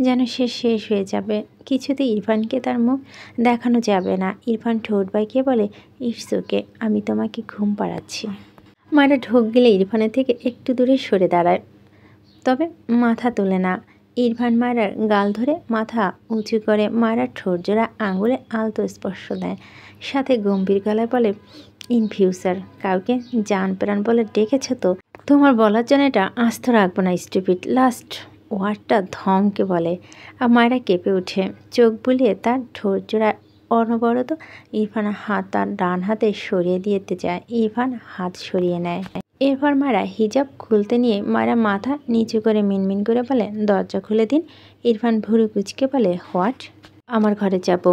যেন সে শেষ হয়ে যাবে। কিছুতে ইরফানকে তার মুখ দেখানো যাবে না। ইরফান ঠোঁট বাইকে বলে, ইটস ওকে, আমি তোমাকে ঘুম পাড়াচ্ছি। মায়রা ঢোক গেলে ইরফানের থেকে একটু দূরে সরে দাঁড়ায়, তবে মাথা তোলে না। ইরফান মায়রার গাল ধরে মাথা উঁচু করে মায়রার ঠোঁট জোড়া আঙুলে আলতো স্পর্শ দেয়, সাথে গম্ভীর গলায় বলে, ইন ফিউচার কাউকে জান প্রাণ বলে ডেকেছ তো তোমার বলার জন্য এটা আস্ত রাখবো না, স্টুপিড। লাস্ট ওয়ার্ডটা ধমকে বলে। আর মায়েরা কেঁপে ওঠে, চোখ বুলিয়ে তার ঠোঁট জোড়া অনবরত ইরফানের হাত তার ডান হাতে সরিয়ে দিতে যায়। ইরফান হাত সরিয়ে নেয়। এরপর মায়েরা হিজাব খুলতে নিয়ে মায়েরা মাথা নিচু করে মিনমিন করে বলে, দরজা খুলে দিন। ইরফান ভুরু কুচকে বলে, হোয়াট? আমার ঘরে যাব।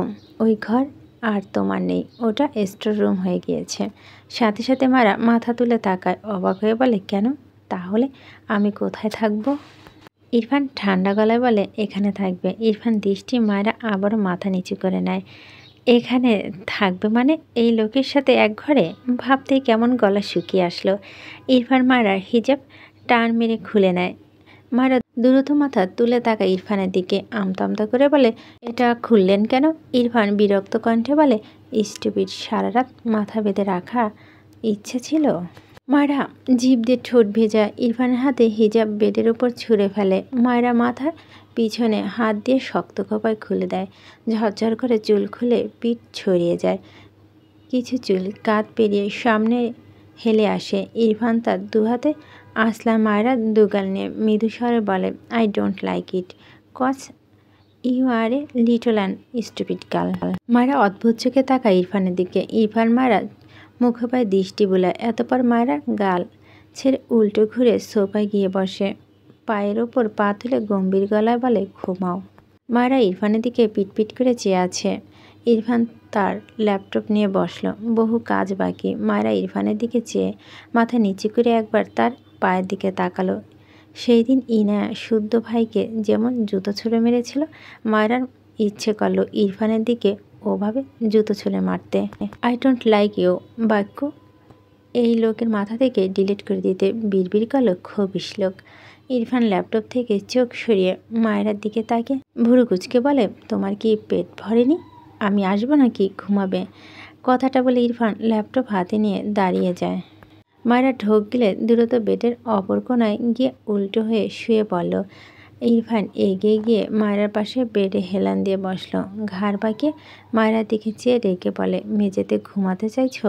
ওই ঘর আর তোমার নেই, ওটা স্টোর রুম হয়ে গিয়েছে। সাথে সাথে মায়েরা মাথা তুলে তাকায়, অবাক হয়ে বলে, কেন? তাহলে আমি কোথায় থাকবো? ইরফান ঠান্ডা গলায় বলে, এখানে থাকবে। ইরফান দৃষ্টি মায়েরা আবারও মাথা নিচু করে নেয়। এখানে থাকবে মানে? এই লোকের সাথে এক ঘরে? ভাবতেই কেমন গলা শুকিয়ে আসলো। ইরফান মায়েরা হিজাব টান মেরে খুলে নেয়। মায়েরা দ্রুত মাথা তুলে তাকায় ইরফানের দিকে, আমতা আমতা করে বলে, এটা খুললেন কেন? ইরফান বিরক্ত কণ্ঠে বলে, স্টুপিড, সারা রাত মাথা বেঁধে রাখা ইচ্ছে ছিল। মায়েরা জিভ দিয়ে ঠোঁট ভেজা ইরফানের হাতে হিজাব বেডের উপর ছুঁড়ে ফেলে। মায়েরা মাথার পিছনে হাত দিয়ে শক্ত খোপায় খুলে দেয়। ঝরঝর করে চুল খুলে পিঠ ছড়িয়ে যায়। কিছু চুল কাঁধ পেরিয়ে সামনে হেলে আসে। ইরফান তার দুহাতে আসলা মায়েরা দুগাল নিয়ে মৃদু স্বরে বলে, I don't like it cause you are a little and stupid girl. মায়েরা অদ্ভুত চোখে তাকায় ইরফানের দিকে। ইরফান মায়েরা মুখোপায় দৃষ্টি বোলায়। এতপর মায়েরা গাল ছেড়ে উল্টো ঘুরে সোফায় গিয়ে বসে। পায়ের ওপর পা তুলে গম্ভীর গলায় বলে, ঘুমাও। মায়েরা ইরফানের দিকে পিটপিট করে চেয়ে আছে। ইরফান তার ল্যাপটপ নিয়ে বসলো। বহু কাজ বাকি। মায়েরা ইরফানের দিকে চেয়ে মাথা নিচু করে একবার তার পায়ের দিকে তাকালো। সেই দিন ইনায়া শুদ্ধ ভাইকে যেমন জুতো ছুঁড়ে মেরেছিল, মায়েরার ইচ্ছে করলো ইরফানের দিকে ওভাবে জুতো ছুঁড়ে মারতে। আই ডোন্ট লাইক ইউ বাক্য এই লোকের মাথা থেকে ডিলিট করে দিতে বিড়বিড় করলো খবিশ লোক। ইরফান ল্যাপটপ থেকে চোখ সরিয়ে মায়েরার দিকে তাকে ভুরু কুচকে বলে, তোমার কি পেট ভরেনি? আমি আসবো নাকি ঘুমাবে? কথাটা বলে ইরফান ল্যাপটপ হাতে নিয়ে দাঁড়িয়ে যায়। মায়েরা ঢোক গিলে দ্রুত বেডের অপর কোনায় গিয়ে উল্টো হয়ে শুয়ে পড়ল। ইরফান এগিয়ে গিয়ে মায়েরার পাশে বেডে হেলান দিয়ে বসলো। ঘাড় বাঁকিয়ে মায়েরার দিকে চেয়ে ডেকে বলে, মেঝেতে ঘুমাতে চাইছো?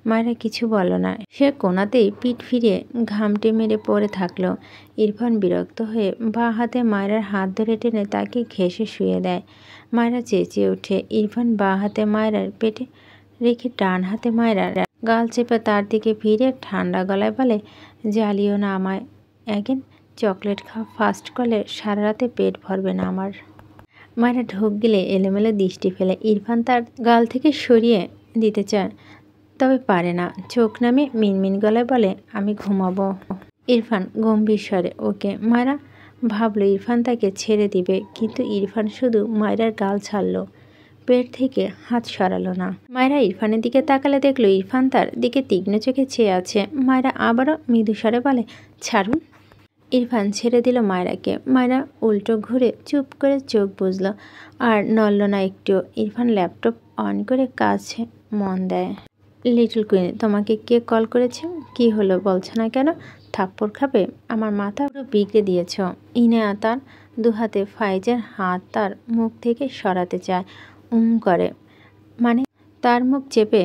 মায়েরা কিছু বলল না। সে কোনাতেই পিঠ ফিরিয়ে ঘামটি মেরে পড়ে থাকলো। ইরফান বিরক্ত হয়ে বাঁ হাতে মায়েরার হাত ধরে টেনে তাকে ঘেঁষে শুয়ে দেয়। মায়েরা চেঁচিয়ে ওঠে। ইরফান বাঁ হাতে মায়েরার পেটে রেখে ডান হাতে মায়েরার গাল চেপে তার দিকে ফিরে ঠান্ডা গলায় বলে, জ্বালিও না আমায় অ্যাগেন। চকলেট খাওয়া ফাস্ট করলে সারা রাতে পেট ভরবে না আমার। মায়েরা ঢোক গিলে এলোমেলো দৃষ্টি ফেলে। ইরফান তার গাল থেকে সরিয়ে দিতে চায়, তবে পারে না। চোখ নামে মিনমিন গলায় বলে, আমি ঘুমাবো। ইরফান গম্ভীর স্বরে, ওকে। মায়েরা ভাবলো ইরফান তাকে ছেড়ে দিবে, কিন্তু ইরফান শুধু মায়েরার গাল ছাড়লো, পেট থেকে হাত সরালো না। মায়েরা ইরফানের দিকে তাকালে দেখলো ইরফান তার দিকে তীক্ষ্ণ চোখে চেয়ে আছে। মায়েরা আবারও মৃদু স্বরে বলে, ছাড়ুন। ইরফান ছেড়ে দিল মায়েরাকে। মায়েরা উল্টো ঘুরে চুপ করে চোখ বুঝলো আর নড়ল না একটু। ইরফান ল্যাপটপ অন করে কাছে মন দেয়। লিটল কুইন, তোমাকে কে কল করেছে? কি হলো বলছো না কেন? থাপ্পড় খাবে? আমার মাথা পুরো বিগড়ে দিয়েছ। ইনায়া তার দুহাতে ফাইজের হাত তার মুখ থেকে সরাতে চায়। করে মানে তার মুখ চেপে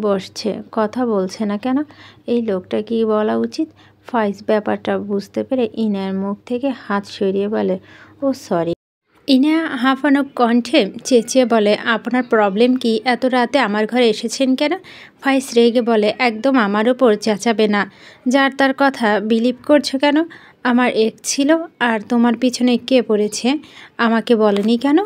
বসছে, কথা বলছে না কেন? এই লোকটা কি বলা উচিত? ফাইজ ব্যাপারটা বুঝতে পেরে ইনায়ার মুখ থেকে হাত সরিয়ে বলে, ও সরি। ইনায়া হাঁফানো কণ্ঠে চেঁচিয়ে বলে, আপনার প্রবলেম কি? এত রাতে আমার ঘরে এসেছেন কেন? ফাইজ রেগে বলে, একদম আমার ওপর চেঁচাবে না। যার তার কথা বিলিভ করছো কেন? আমার এক ছিল আর তোমার পিছনে কে পড়েছে? আমাকে বলেনি কেন?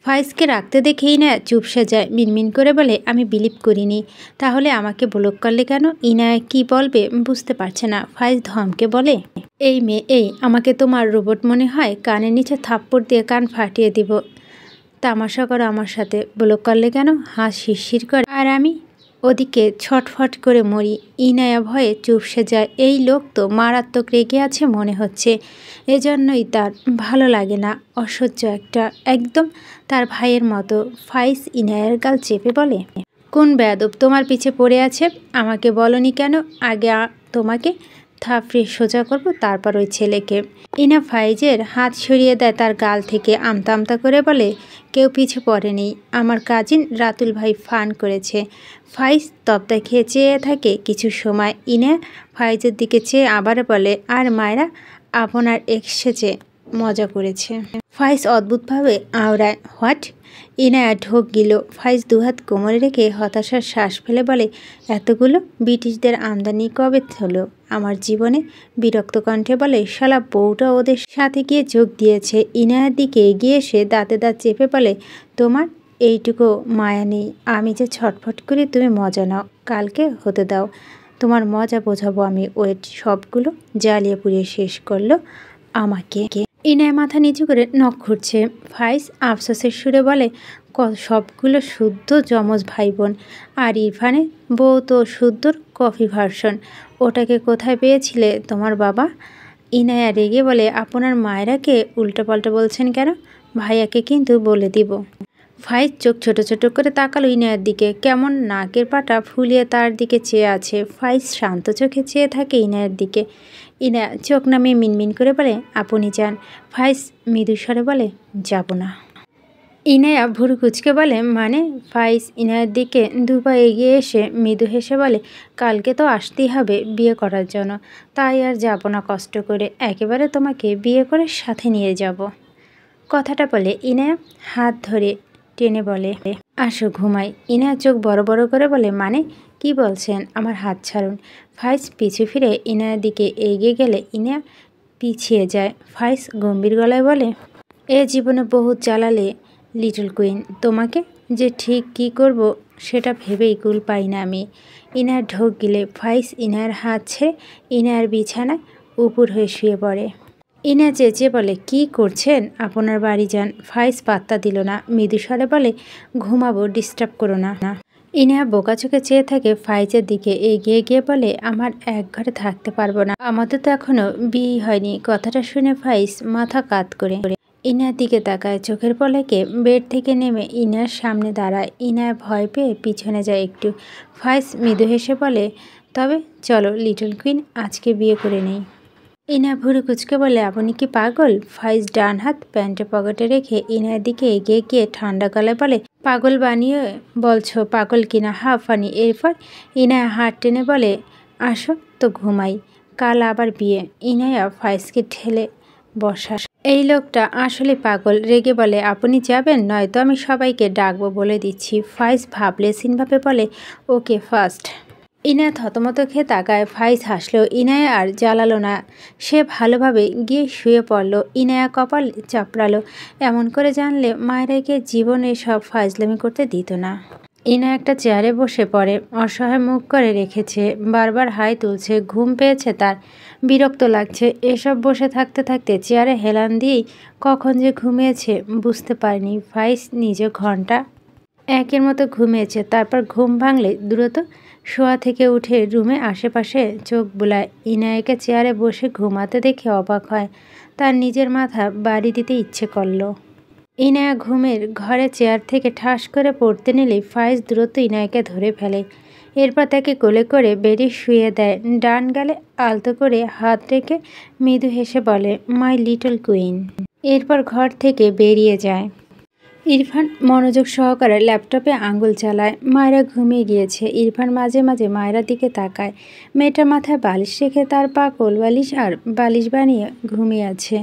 ফাইজকে রাখতে দেখে ইনায়া চুপসে যায়। মিনমিন করে বলে, আমি বিলিভ করিনি। তাহলে আমাকে ব্লক করলে কেন? ইনায়া কি বলবে বুঝতে পারছে না। ফাইজ ধমকে বলে, এই মেয়ে, এই আমাকে তোমার রোবট মনে হয়? কানের নিচে থাপ্পড় দিয়ে কান ফাটিয়ে দিব। তামাশা করো আমার সাথে। ব্লক করলে কেন? হাঁস শিরশির করে আর আমি ওদিকে ছটফট করে মরি। ইনায়া ভয়ে চুপসে যায়। এই লোক তো মারাত্মক রেগে আছে মনে হচ্ছে। এজন্যই তার ভালো লাগে না। অসহ্য একটা, একদম তার ভাইয়ের মতো। ফাইজ ইনায়ার গাল চেপে বলে, কোন বেয়াদব তোমার পিছে পড়ে আছে? আমাকে বলনি কেন? আগে তোমাকে থাপড়ে সোজা করব, তারপর ওই ছেলেকে। ইনা ফাইজের হাত সরিয়ে দেয় তার গাল থেকে। আমতা আমতা করে বলে, কেউ পিছে পড়েনি, আমার কাজিন রাতুল ভাই ফান করেছে। ফাইজ তপ্তা খেয়ে চেয়ে থাকে কিছু সময়। ইনা ফাইজের দিকে চেয়ে আবার বলে, আর মায়েরা আপনার এসেছে মজা করেছে। ফাইজ অদ্ভুতভাবে আওড়ায়। হোয়াট? ইনায়া ঢোক গিল। ফাইজ দুহাত কোমরে রেখে হতাশার শ্বাস ফেলে বলে, এতগুলো ব্রিটিশদের আমদানি কবে হলো আমার জীবনে? বিরক্ত কণ্ঠে বলে, শালা বউটা ওদের সাথে গিয়ে যোগ দিয়েছে। ইনায়ার দিকে এগিয়ে এসে দাঁতে দাঁত চেপে বলে, তোমার এইটুকু মায়া নেই আমি যে ছটফট করি তুমি মজা নাও। কালকে হতে দাও, তোমার মজা বোঝাবো আমি। ওয়েট। সবগুলো জ্বালিয়ে পুড়িয়ে শেষ করলো আমাকে। ইনায়া মাথা নিচু করে নখ খুঁড়ছে। ফাইজ আফসোসের সুরে বলে, সবগুলো শুদ্ধ যমজ ভাই বোন, আর ইরফানের বউ তো শুদ্ধর কফি ভার্সন। ওটাকে কোথায় পেয়েছিলে তোমার বাবা? ইনায়া রেগে বলে, আপনার মায়েরাকে উল্টোপাল্টা বলছেন কেন? ভাইয়াকে কিন্তু বলে দিব। ফাইজ চোখ ছোট ছোট করে তাকালো ইনায়ার দিকে। কেমন নাকের পাটা ফুলিয়ে তার দিকে চেয়ে আছে। ফাইজ শান্ত চোখে চেয়ে থাকে ইনায়ার দিকে। ইনায়া চোখ নামিয়ে মিনমিন করে বলে, আপনি যান। ফাইজ মৃদুস্বরে বলে, যাব না। ইনায়া ভুরু কুচকে বলে, মানে? ফাইজ ইনায়ার দিকে দুপা এগিয়ে এসে মৃদু হেসে বলে, কালকে তো আসতেই হবে বিয়ে করার জন্য, তাই আর যাব না কষ্ট করে। একেবারে তোমাকে বিয়ে করে সাথে নিয়ে যাব। কথাটা বলে ইনায়া হাত ধরে টেনে বলে, আসো ঘুমাই। ইনায়া চোখ বড় বড় করে বলে, মানে কি বলছেন? আমার হাত ছাড়ুন। ফাইজ পিছু ফিরে ইনায়ার দিকে এগিয়ে গেলে ইনায়া পিছিয়ে যায়। ফাইজ গম্ভীর গলায় বলে, এ জীবনে বহুত জ্বালালে লিটল কুইন, তোমাকে যে ঠিক কী করব সেটা ভেবেই কুল পাই না আমি। ইনায়ার ঢোক গিলে ফাইজ ইনায়ার হাত ছেড়ে ইনায়ার বিছানায় উপুর হয়ে শুয়ে পড়ে। ইনায়া চেঁচিয়ে বলে, কি করছেন? আপনার বাড়ি যান। ফাইজ পাত্তা দিল না। মৃদুস্বরে বলে, ঘুমাবো, ডিস্টার্ব করো না। ইনায়া বোকা চোখে চেয়ে থাকে ফাইজের দিকে। এগিয়ে গিয়ে বলে, আমার এক ঘরে থাকতে পারবো না, আমাদের তো এখনো বিয়ে হয়নি। কথাটা শুনে ফাইজ মাথা কাত করে ইনায়ার দিকে তাকায়। চোখের পলকে বেড থেকে নেমে ইনায়ার সামনে দাঁড়ায়। ইনায়া ভয় পেয়ে পিছনে যায় একটু। ফাইজ মৃদু হেসে বলে, তবে চলো লিটল কুইন, আজকে বিয়ে করে নেই। ইনায়া ভুরু কুচকে বলে, আপনি কি পাগল? ফাইজ ডান হাত প্যান্টের পকেটে রেখে ইনায়ার দিকে এগিয়ে গিয়ে ঠান্ডা গলায় বলে, পাগল বানিয়ে বলছো? পাগল কিনা হা ফানি। এরপর ইনায়া হাত টেনে বলে, আসো তো ঘুমাই, কাল আবার বিয়ে। ইনায়া ফাইজকে ঠেলে বসা। এই লোকটা আসলে পাগল। রেগে বলে, আপনি যাবেন? নয়তো আমি সবাইকে ডাকবো বলে দিচ্ছি। ফাইজ ভাবলেশীনভাবে বলে, ওকে ফার্স্ট। ইনায়া থতমত খেয়ে তাকায়। ফাইজ হাসলো। ইনায়া আর জ্বালালো না। সে ভালোভাবে গিয়ে শুয়ে পড়ল। ইনায়া কপাল চাপড়ালো। এমন করে জানলে মায়েরাকে জীবনে সব ফাইজলামি করতে দিত না। ইনায়া একটা চেয়ারে বসে পড়ে। অসহায় মুখ করে রেখেছে। বারবার হাই তুলছে। ঘুম পেয়েছে তার। বিরক্ত লাগছে। এসব বসে থাকতে থাকতে চেয়ারে হেলান দিয়েই কখন যে ঘুমিয়েছে বুঝতে পারেনি। ফাইজ নিজে ঘন্টা একের মতো ঘুমিয়েছে। তারপর ঘুম ভাঙলে দ্রুত শোয়া থেকে উঠে রুমে আশেপাশে চোখ বুলায়। ইনায়াকে চেয়ারে বসে ঘুমাতে দেখে অবাক হয়। তার নিজের মাথা বাড়ি দিতে ইচ্ছে করল। ইনায়া ঘুমের ঘরে চেয়ার থেকে ঠাস করে পড়তে নিলেই ফাইজ দ্রুত ইনায়াকে ধরে ফেলে। এরপর তাকে কোলে করে বেডে শুয়ে দেয়। ডান গালে আলতো করে হাত রেখে মৃদু হেসে বলে, মাই লিটল কুইন। এরপর ঘর থেকে বেরিয়ে যায়। ইরফান মনোযোগ সহকারে ল্যাপটপে আঙুল চালায়। মায়েরা ঘুমিয়ে গিয়েছে। ইরফান মাঝে মাঝে মায়েরার দিকে তাকায়। মেয়েটার মাথায় বালিশ রেখে তার পা কোলবালিশ আর বালিশ বানিয়ে ঘুমিয়ে আছে।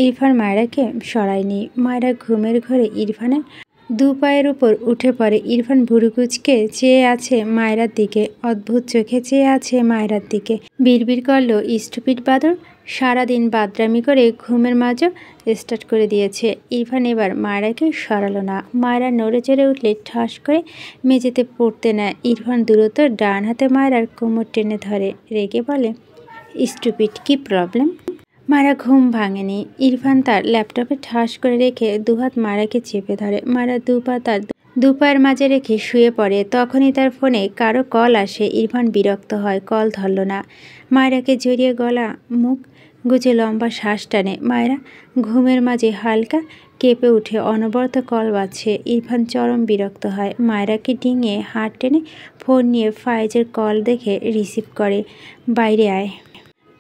ইরফান মায়েরাকে সরায়নি। মায়েরা ঘুমের ঘরে ইরফানের দু পায়ের উপর উঠে পড়ে। ইরফান ভুরু কুচকে চেয়ে আছে মায়েরার দিকে। অদ্ভুত চোখে চেয়ে আছে মায়েরার দিকে। বিড়বিড় করলো, স্টুপিড বাদর, সারাদিন বাদরামি করে ঘুমের মাঝও স্টার্ট করে দিয়েছে। ইরফান এবার মায়েরাকে সরালো না। মায়েরা নড়ে চড়ে উঠলে ঠাস করে মেঝেতে পড়তে নেয়। ইরফান দ্রুত ডান হাতে মায়েরার কোমর টেনে ধরে। রেগে বলে, স্টুপিড, কি প্রবলেম? মায়েরা ঘুম ভাঙেনি। ইরফান তার ল্যাপটপে ঠাস করে রেখে দুহাত মায়েরাকে চেপে ধরে। মায়েরা দুপা তার দুপায়ের মাঝে রেখে শুয়ে পড়ে। তখনই তার ফোনে কারো কল আসে। ইরফান বিরক্ত হয়, কল ধরল না। মায়েরাকে জড়িয়ে গলা মুখ গুজে লম্বা শ্বাস টানে। মায়েরা ঘুমের মাঝে হালকা কেঁপে উঠে। অনবরত কল বাজছে। ইরফান চরম বিরক্ত হয়। মায়েরাকে ডিঙিয়ে হাত টেনে ফোন নিয়ে ফাইজের কল দেখে রিসিভ করে, বাইরে আয়।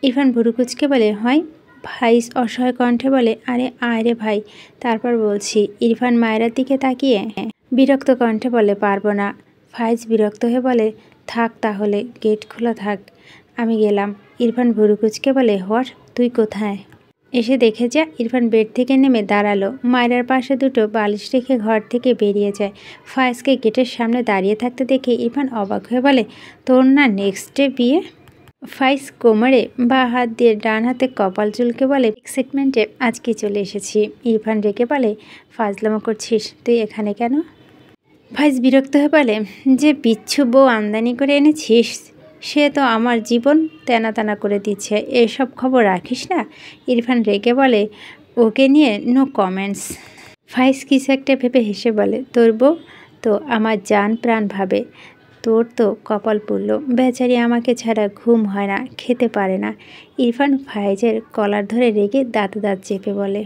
ইরফান ভুরু কুচকে বলে, হয়? ফাইজ অসহায় কণ্ঠে বলে, আরে আয় রে ভাই, তারপর বলছি। ইরফান মায়েরার দিকে তাকিয়ে বিরক্ত কণ্ঠে বলে, পারবো না। ফাইজ বিরক্ত হয়ে বলে, থাক তাহলে, গেট খোলা থাক, আমি গেলাম। ইরফান ভুরু কুচকে বলে, হোয়াট? তুই কোথায়? এসে দেখে যা ইরফান বেড থেকে নেমে দাঁড়ালো। মায়রার পাশে দুটো বালিশ রেখে ঘর থেকে বেরিয়ে যায়। ফায়েজকে গেটের সামনে দাঁড়িয়ে থাকতে দেখে ইরফান অবাক হয়ে বলে, তোর না নেক্সট ডে বিয়ে? ফায়েজ কোমরে বা হাত দিয়ে ডান হাতে কপাল চুলকে বলে, এক্সাইটমেন্টে আজকে চলে এসেছি। ইরফান রেগে বলে, ফাজলামো করছিস, তুই এখানে কেন? ফায়েজ বিরক্ত হয়ে বলে, যে বিচ্ছু বউ আমদানি করে এনেছিস সে তো আমার জীবন তেনা তেনা করে দিচ্ছে, এসব খবর রাখিস না? ইরফান রেগে বলে, ওকে নিয়ে নো কমেন্টস। ফায়েজ কিছু একটা ভেবে হেসে বলে, তোর বউ তো আমার জান প্রাণ ভাবে, তোর তো কপাল পড়ল, বেচারি আমাকে ছাড়া ঘুম হয় না, খেতে পারে না। ইরফান ফায়েজের কলার ধরে রেগে দাঁতে দাঁত চেপে বলে,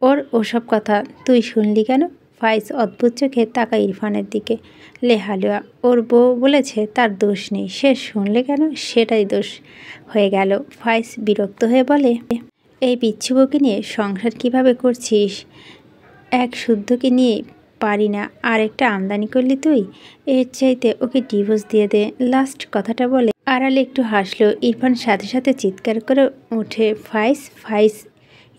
ওর ওসব কথা তুই শুনলি কেন? ফায়েজ অদ্ভুত চোখে তাকায় ইরফানের দিকে। লে হালুয়া, ওর বউ বলেছে তার দোষ নেই, সে শুনলে কেন? সেটাই দোষ হয়ে গেল। ফায়েজ বিরক্ত হয়ে বলে, এই বিচ্ছু বউকে নিয়ে সংসার কিভাবে করছিস? এক শুদ্ধকে নিয়ে পারি না, আর একটা আমদানি করলি তুই? এর চাইতে ওকে ডিভোর্স দিয়ে দে। লাস্ট কথাটা বলে আড়ালে একটু হাসলো। ইরফান সাথে সাথে চিৎকার করে উঠে, ফায়েজ ফায়েজ।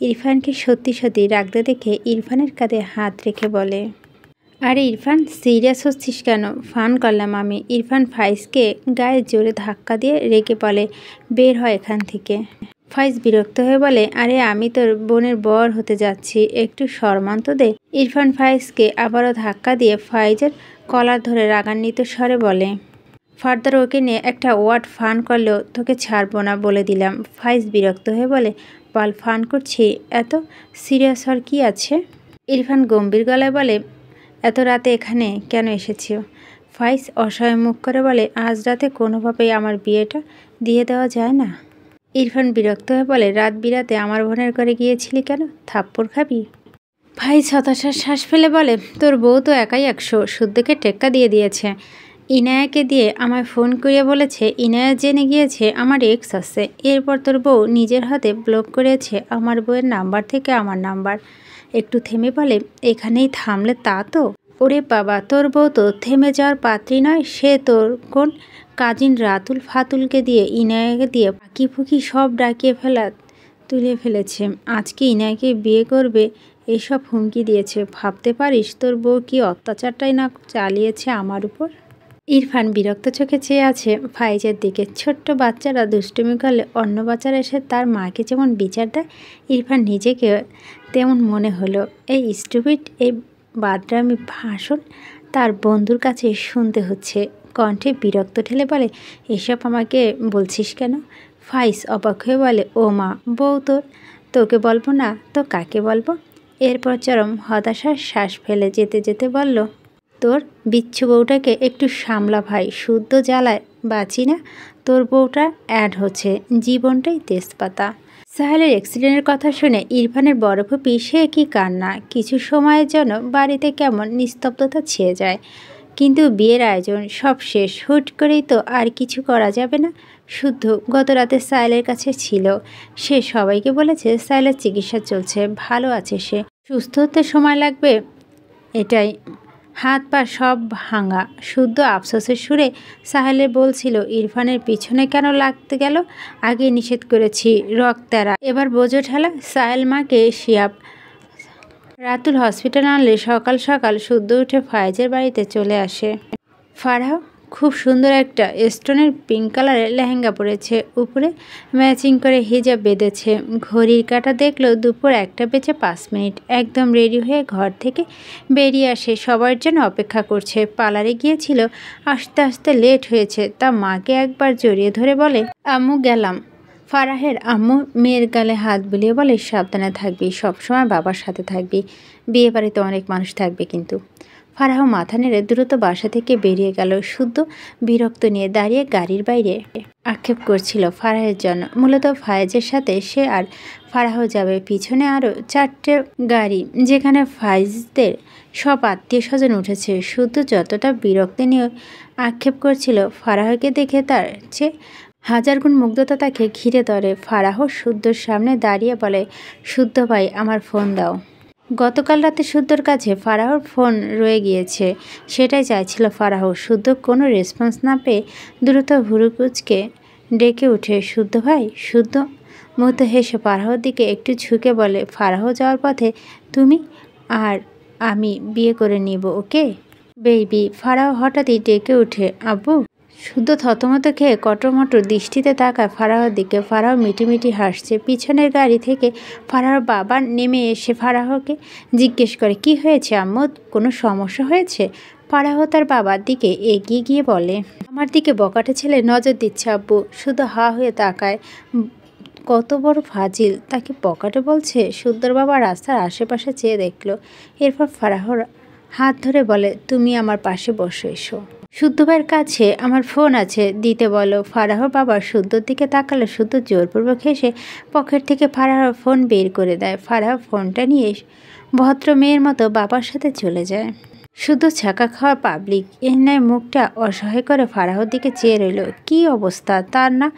ইরফানকে সত্যি সত্যি রাগতে দেখে ইরফানের কাঁধে হাত রেখে বলে, আরে ইরফান, সিরিয়াস হচ্ছিস কেন? ফান করলাম আমি। ইরফান ফায়েজকে গায়ে জোরে ধাক্কা দিয়ে রেগে বলে, বের হয় এখান থেকে। ফায়েজ বিরক্ত হয়ে বলে, আরে আমি তোর বোনের বর হতে যাচ্ছি, একটু সম্মান তো দে। ইরফান ফায়েজকে আবারও ধাক্কা দিয়ে ফায়েজের কলার ধরে রাগান্বিত স্বরে বলে, ফার্দার ওকে নিয়ে একটা ওয়ার্ড ফান করলেও তোকে ছাড়বো না বলে দিলাম। ফায়েজ বিরক্ত হয়ে বলে, বল ফান করছি, এত সিরিয়াস হওয়ার কী আছে? ইরফান গম্ভীর গলায় বলে, এত রাতে এখানে কেন এসেছো? ফায়েজ অসহায় মুখ করে বলে, আজ রাতে কোনোভাবেই আমার বিয়েটা দিয়ে দেওয়া যায় না। ইরফান বিরক্ত হয়ে বলে, রাত বিরাতে আমার বোনের ঘরে গিয়েছিলি কেন? থাপ্পড় খাবি? ফায়েজ হতাশার শ্বাস ফেলে বলে, তোর বউ তো একাই 100, শুদ্ধকে টেক্কা দিয়ে দিয়েছে। ইনায়াকে দিয়ে আমায় ফোন করিয়ে বলেছে ইনায়া জেনে গিয়েছে আমার এক্স আছে। এরপর তোর বউ নিজের হাতে ব্লক করেছে আমার বউয়ের নাম্বার থেকে আমার নাম্বার। একটু থেমে বলে, এখানেই থামলে তা তো? ওরে বাবা, তোর বউ তো থেমে যাওয়ার পাত্রী নয়, সে তোর কোন কাজিন রাতুল ফাতুলকে দিয়ে ইনায়াকে দিয়ে পাখি ফুকি সব ডাকিয়ে তুলে ফেলেছে। আজকে ইনায়াকে বিয়ে করবে এসব হুমকি দিয়েছে। ভাবতে পারিস তোর বউ কি অত্যাচারটাই না চালিয়েছে আমার উপর? ইরফান বিরক্ত চোখে চেয়ে আছে ফায়েজের দিকে। ছোট্ট বাচ্চারা দুষ্টুমি করলে অন্য বাচ্চারা এসে তার মাকে যেমন বিচার দেয়, ইরফান নিজেকে তেমন মনে হলো। এই স্টুপিড, এই বাদরামি ভাষণ তার বন্ধুর কাছে শুনতে হচ্ছে। কণ্ঠে বিরক্ত ঠেলে বলে, এসব আমাকে বলছিস কেন? ফায়েজ অবাক হয়ে বলে, ও মা, বউ তোর, তোকে বলবো না তো কাকে বলবো? এরপর চরম হতাশার শ্বাস ফেলে যেতে যেতে বলল, তোর বিচ্ছু বউটাকে একটু সামলা ভাই, শুদ্ধ জ্বালায় বাঁচি না। তোর বউটা অ্যাড হচ্ছে, জীবনটাই তেজপাতা। সাহেলের অ্যাক্সিডেন্টের কথা শুনে ইরফানের বড় ফুপি সে কি কান্না। কিছু সময়ের জন্য বাড়িতে কেমন নিস্তব্ধতা ছেয়ে যায়। কিন্তু বিয়ের আয়োজন সব শেষ, হুট করেই তো আর কিছু করা যাবে না। শুদ্ধ গত রাতে সাহেলের কাছে ছিল। সে সবাইকে বলেছে সাহেলের চিকিৎসা চলছে, ভালো আছে সে, সুস্থ হতে সময় লাগবে এটাই। হাত পা সব ভাঙা। শুদ্ধ আফসোসের সুরে সাহেলে বলছিল, ইরফানের পিছনে কেন লাগতে গেল? আগে নিষেধ করেছি, রক্তারা এবার বোঝো ঠেলা। সাহেল মাকে শিয়াব রাতুল হসপিটাল আনলে সকাল সকাল শুদ্ধ উঠে ফায়েজের বাড়িতে চলে আসে। ফারাহ খুব সুন্দর একটা স্টোনের পিঙ্ক কালারের লেহেঙ্গা পরেছে, উপরে ম্যাচিং করে হিজাব বেঁধেছে। ঘড়ির কাঁটা দেখলো দুপুর 1:05। একদম রেডি হয়ে ঘর থেকে বেরিয়ে আসে, সবার জন্য অপেক্ষা করছে। পার্লারে গিয়েছিল, আস্তে আস্তে লেট হয়েছে। তা মাকে একবার জড়িয়ে ধরে বলে, আম্মু গেলাম। ফারাহের আম্মু মেয়ের গালে হাত বুলিয়ে বলে, সাবধানে থাকবি, সবসময় বাবার সাথে থাকবি, বিয়ে বাড়িতে অনেক মানুষ থাকবে কিন্তু। ফারাহ মাথা নেড়ে দ্রুত বাসা থেকে বেরিয়ে গেল। শুদ্ধ বিরক্ত নিয়ে দাঁড়িয়ে গাড়ির বাইরে আক্ষেপ করছিল ফারাহের জন্য। মূলত ফায়েজের সাথে সে আর ফারাহ যাবে। পিছনে আরও 4টে গাড়ি, যেখানে ফায়েজদের সব আত্মীয় স্বজন উঠেছে। শুদ্ধ যতটা বিরক্তি নিয়ে আক্ষেপ করছিল, ফারাহকে দেখে তার চেয়ে 1000 গুণ মুগ্ধতা তাকে ঘিরে ধরে। ফারাহ শুদ্ধর সামনে দাঁড়িয়ে বলে, শুদ্ধ ভাই, আমার ফোন দাও। গতকাল রাতে শুদ্ধর কাছে ফারাহর ফোন রয়ে গিয়েছে, সেটাই চাইছিল ফারাহ। শুদ্ধ কোনো রেসপন্স না পেয়ে দ্রুত ভুরু কুঁচকে ডেকে উঠে, শুদ্ধ ভাই। শুদ্ধ মুগ্ধ হেসে ফারাহর দিকে একটু ঝুঁকে বলে, ফারাহ যাওয়ার পথে তুমি আর আমি বিয়ে করে নিব, ওকে বেবি? ফারাহ হঠাৎই ডেকে উঠে, আব্বু। শুদ্ধ থতমত খেয়ে কটমট দৃষ্টিতে তাকায় ফারাহর দিকে। ফারাহ মিটিমিটি হাসছে। পিছনের গাড়ি থেকে ফারাহর বাবা নেমে এসে ফারাহকে জিজ্ঞেস করে, কি হয়েছে আম্মু, কোনো সমস্যা হয়েছে? ফারাহ তার বাবার দিকে এগিয়ে গিয়ে বলে, আমার দিকে বকাটে ছেলে নজর দিচ্ছে আব্বু। শুধু হা হয়ে তাকায়, কত বড় ফাজিল, তাকে বকাটে বলছে। শুদ্ধর বাবা রাস্তার আশেপাশে চেয়ে দেখলো, এরপর ফারাহর হাত ধরে বলে, তুমি আমার পাশে বসে এসো। শুদ্ধ ভাইয়ের কাছে আমার ফোন আছে, দিতে বলো। ফারাহর বাবা শুদ্ধর দিকে তাকালে শুদ্ধ জোরপূর্বক হেসে পকেট থেকে ফারাহর ফোন বের করে দেয়। ফারাহ ফোনটা নিয়ে ভদ্র মেয়ের মতো বাবার সাথে চলে যায়। শুদ্ধ ছাকা খাওয়া পাবলিক এর ন্যায় মুখটা অসহায় করে ফারাহর দিকে চেয়ে রইল। কি অবস্থা তার না?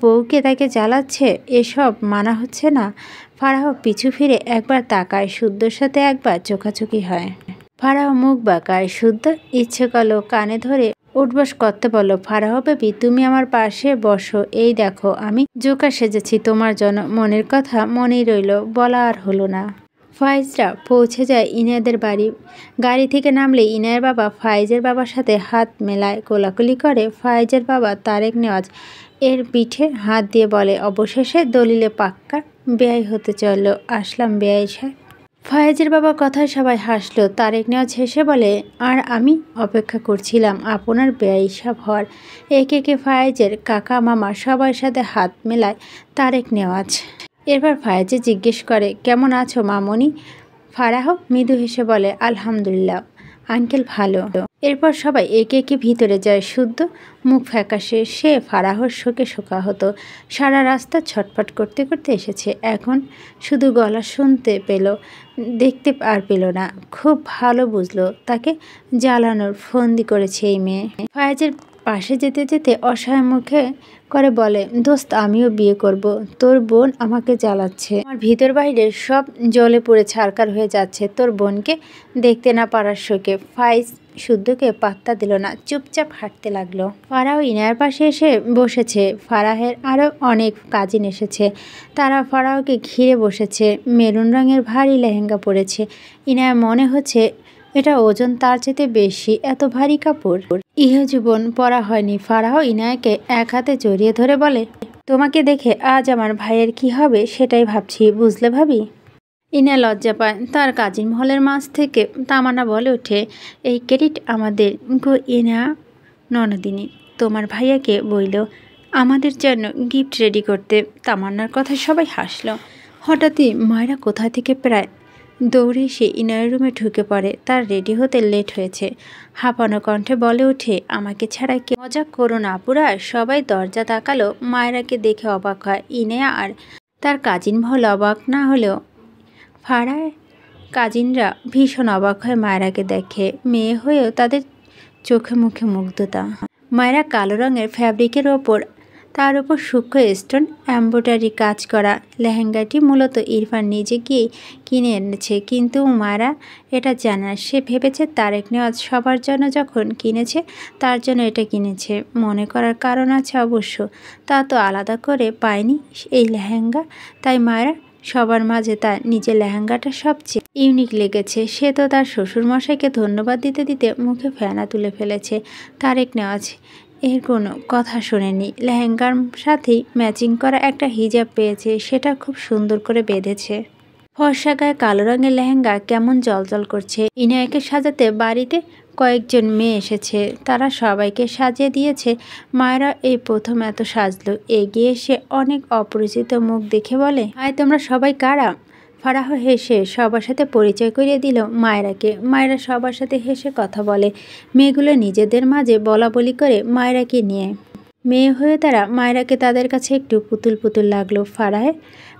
বউকে তাকে জ্বালাচ্ছে, এসব মানা হচ্ছে না। ফারাহ পিছু ফিরে একবার তাকায়, শুদ্ধর সাথে একবার চোখাচোখি হয়। ফারাহ মুখ বাঁকায়। শুদ্ধ ইচ্ছে করলো কানে ধরে উঠবস করতে বলল, ফারাহ বেবি তুমি আমার পাশে বসো, এই দেখো আমি জোকার সেজেছি তোমার জন্য। মনের কথা মনেই রইল, বলা আর হলো না। ফাইজরা পৌঁছে যায় ইনায়াদের বাড়ি। গাড়ি থেকে নামলে ইনায়ের বাবা ফাইজের বাবার সাথে হাত মেলায়, কোলাকুলি করে। ফাইজের বাবা তারেক নেওয়াজ এর পিঠে হাত দিয়ে বলে, অবশেষে দলিলে পাক্কা বেয়াই হতে চলল, আসলাম বেয়াই সাহেব। ফায়েজের বাবার কথায় সবাই হাসলো। তারেক নেওয়াজ হেসে বলে, আর আমি অপেক্ষা করছিলাম আপনার বেয়াই সাহেব হওয়ার। একে একে ফায়েজের কাকা মামা সবার সাথে হাত মেলায় তারেক নেওয়াজ। এরপর ফায়েজে জিজ্ঞেস করে, কেমন আছো মামনি? ফারাহ মৃদু হেসে বলে, আলহামদুলিল্লাহ আঙ্কেল ভালো। এরপর সবাই একে একে ভিতরে যায়। শুদ্ধ মুখ ফ্যাকাশে, সে ফারাহর শোকে শোকাহত। সারা রাস্তা ছটফট করতে করতে এসেছে, এখন শুধু গলা শুনতে পেল, দেখতে আর পেল না। খুব ভালো বুঝলো তাকে জ্বালানোর ফন্দি করেছে এই মেয়ে। ফায়েজের পাশে যেতে যেতে অসহায় মুখে করে বলে, দোস্ত আমিও বিয়ে করব, তোর বোন আমাকে জ্বালাচ্ছে, আমার ভিতর বাইরে সব জলে পড়ে ছারকার হয়ে যাচ্ছে তোর বোনকে দেখতে না পারার শোকে। ফাইজ শুদ্ধকে পাত্তা দিল না, চুপচাপ হাঁটতে লাগলো। ফারাহ ইনায়ার পাশে এসে বসেছে। ফারাহের আরও অনেক কাজিন এসেছে, তারা ফারাহকে ঘিরে বসেছে। মেরুন রঙের ভারী লেহেঙ্গা পরেছে। ইনায়ার মনে হচ্ছে এটা ওজন তার চেয়ে বেশি, এত ভারী কাপড় ইহজীবন পরা হয়নি। ফারাহ ইনায়াকে এক হাতে জড়িয়ে ধরে বলে, তোমাকে দেখে আজ আমার ভাইয়ের কি হবে সেটাই ভাবছি, বুঝলে ভাবি? ইনা লজ্জা পায়। তার কাজিন মহলের মাঝ থেকে তামান্না বলে ওঠে, এই ক্রেডিট আমাদের গো ইনা ননদিনী, তোমার ভাইয়াকে বইল আমাদের জন্য গিফট রেডি করতে। তামান্নার কথা সবাই হাসলো। হঠাৎই মায়েরা কোথা থেকে প্রায় দৌড়ে এসে ইনায়ের রুমে ঢুকে পড়ে। তার রেডি হতে লেট হয়েছে। হাঁপানো কণ্ঠে বলে ওঠে, আমাকে ছাড়া কে? মজা করো না আপুরা। সবাই দরজা তাকালো। মায়েরাকে দেখে অবাক হয় ইনায়া, আর তার কাজিন মহল অবাক না হলেও ফারাহ কাজিনরা ভীষণ অবাক হয় মায়েরাকে দেখে। মেয়ে হয়েও তাদের চোখে মুখে মুগ্ধতা। মায়েরা কালো রঙের ফ্যাব্রিকের ওপর, তার উপর সূক্ষ্ম স্টোন এমব্রয়ডারি কাজ করা লেহেঙ্গাটি মূলত ইরফান নিজে গিয়ে কিনে এনেছে, কিন্তু মায়েরা এটা জানে না। সে ভেবেছে তারেক নেওয়াজ সবার জন্য যখন কিনেছে তার জন্য এটা কিনেছে। মনে করার কারণ আছে অবশ্য, তা তো আলাদা করে পায়নি এই লেহেঙ্গা, তাই মায়েরা সবার মাঝে তার নিজের লেহেঙ্গাটা সবচেয়ে ইউনিক লেগেছে। সে তো তার শ্বশুরমশাইকে ধন্যবাদ দিতে দিতে মুখে ফেনা তুলে ফেলেছে। তারেক নেওয়াজ এর কোনো কথা শোনেনি। লেহেঙ্গার সাথেই ম্যাচিং করা একটা হিজাব পেয়েছে, সেটা খুব সুন্দর করে বেঁধেছে। ফর্সা গায়ে কালো রঙের লেহেঙ্গা কেমন জলজল করছে। ইনায়াকে সাজাতে বাড়িতে কয়েকজন মেয়ে এসেছে, তারা সবাইকে সাজিয়ে দিয়েছে। মায়েরা এই প্রথম এত সাজলো। এগিয়ে এসে অনেক অপরিচিত মুখ দেখে বলে, আয় তোমরা সবাই কারা? ফারাহ হেসে সবার সাথে পরিচয় করিয়ে দিল মায়েরাকে। মায়েরা সবার সাথে হেসে কথা বলে। মেয়েগুলো নিজেদের মাঝে বলা বলি করে মায়েরাকে নিয়ে। মেয়ে হয়ে তারা মায়েরাকে তাদের কাছে একটু পুতুল পুতুল লাগলো। ফারাহের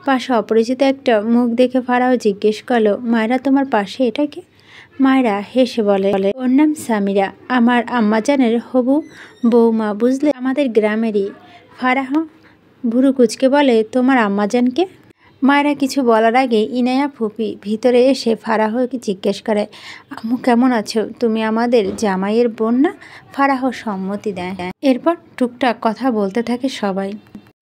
পাশে অপরিচিত একটা মুখ দেখে ফারাহ জিজ্ঞেস করলো, মায়েরা তোমার পাশে এটা কে? মায়েরা হেসে বলে, ওর নাম সামিরা, আমার আম্মাজানের হবু বৌমা, বুঝলে, আমাদের গ্রামেরই। ফারাহ ভুরু কুচকে বলে, তোমার আম্মাজানকে? মায়েরা কিছু বলার আগে ইনায়া ফুপি ভিতরে এসে ফারাহকে জিজ্ঞেস করে, আম্মু কেমন আছো? তুমি আমাদের জামাইয়ের বোন না? ফারাহ সম্মতি দেয়। এরপর টুকটাক কথা বলতে থাকে সবাই।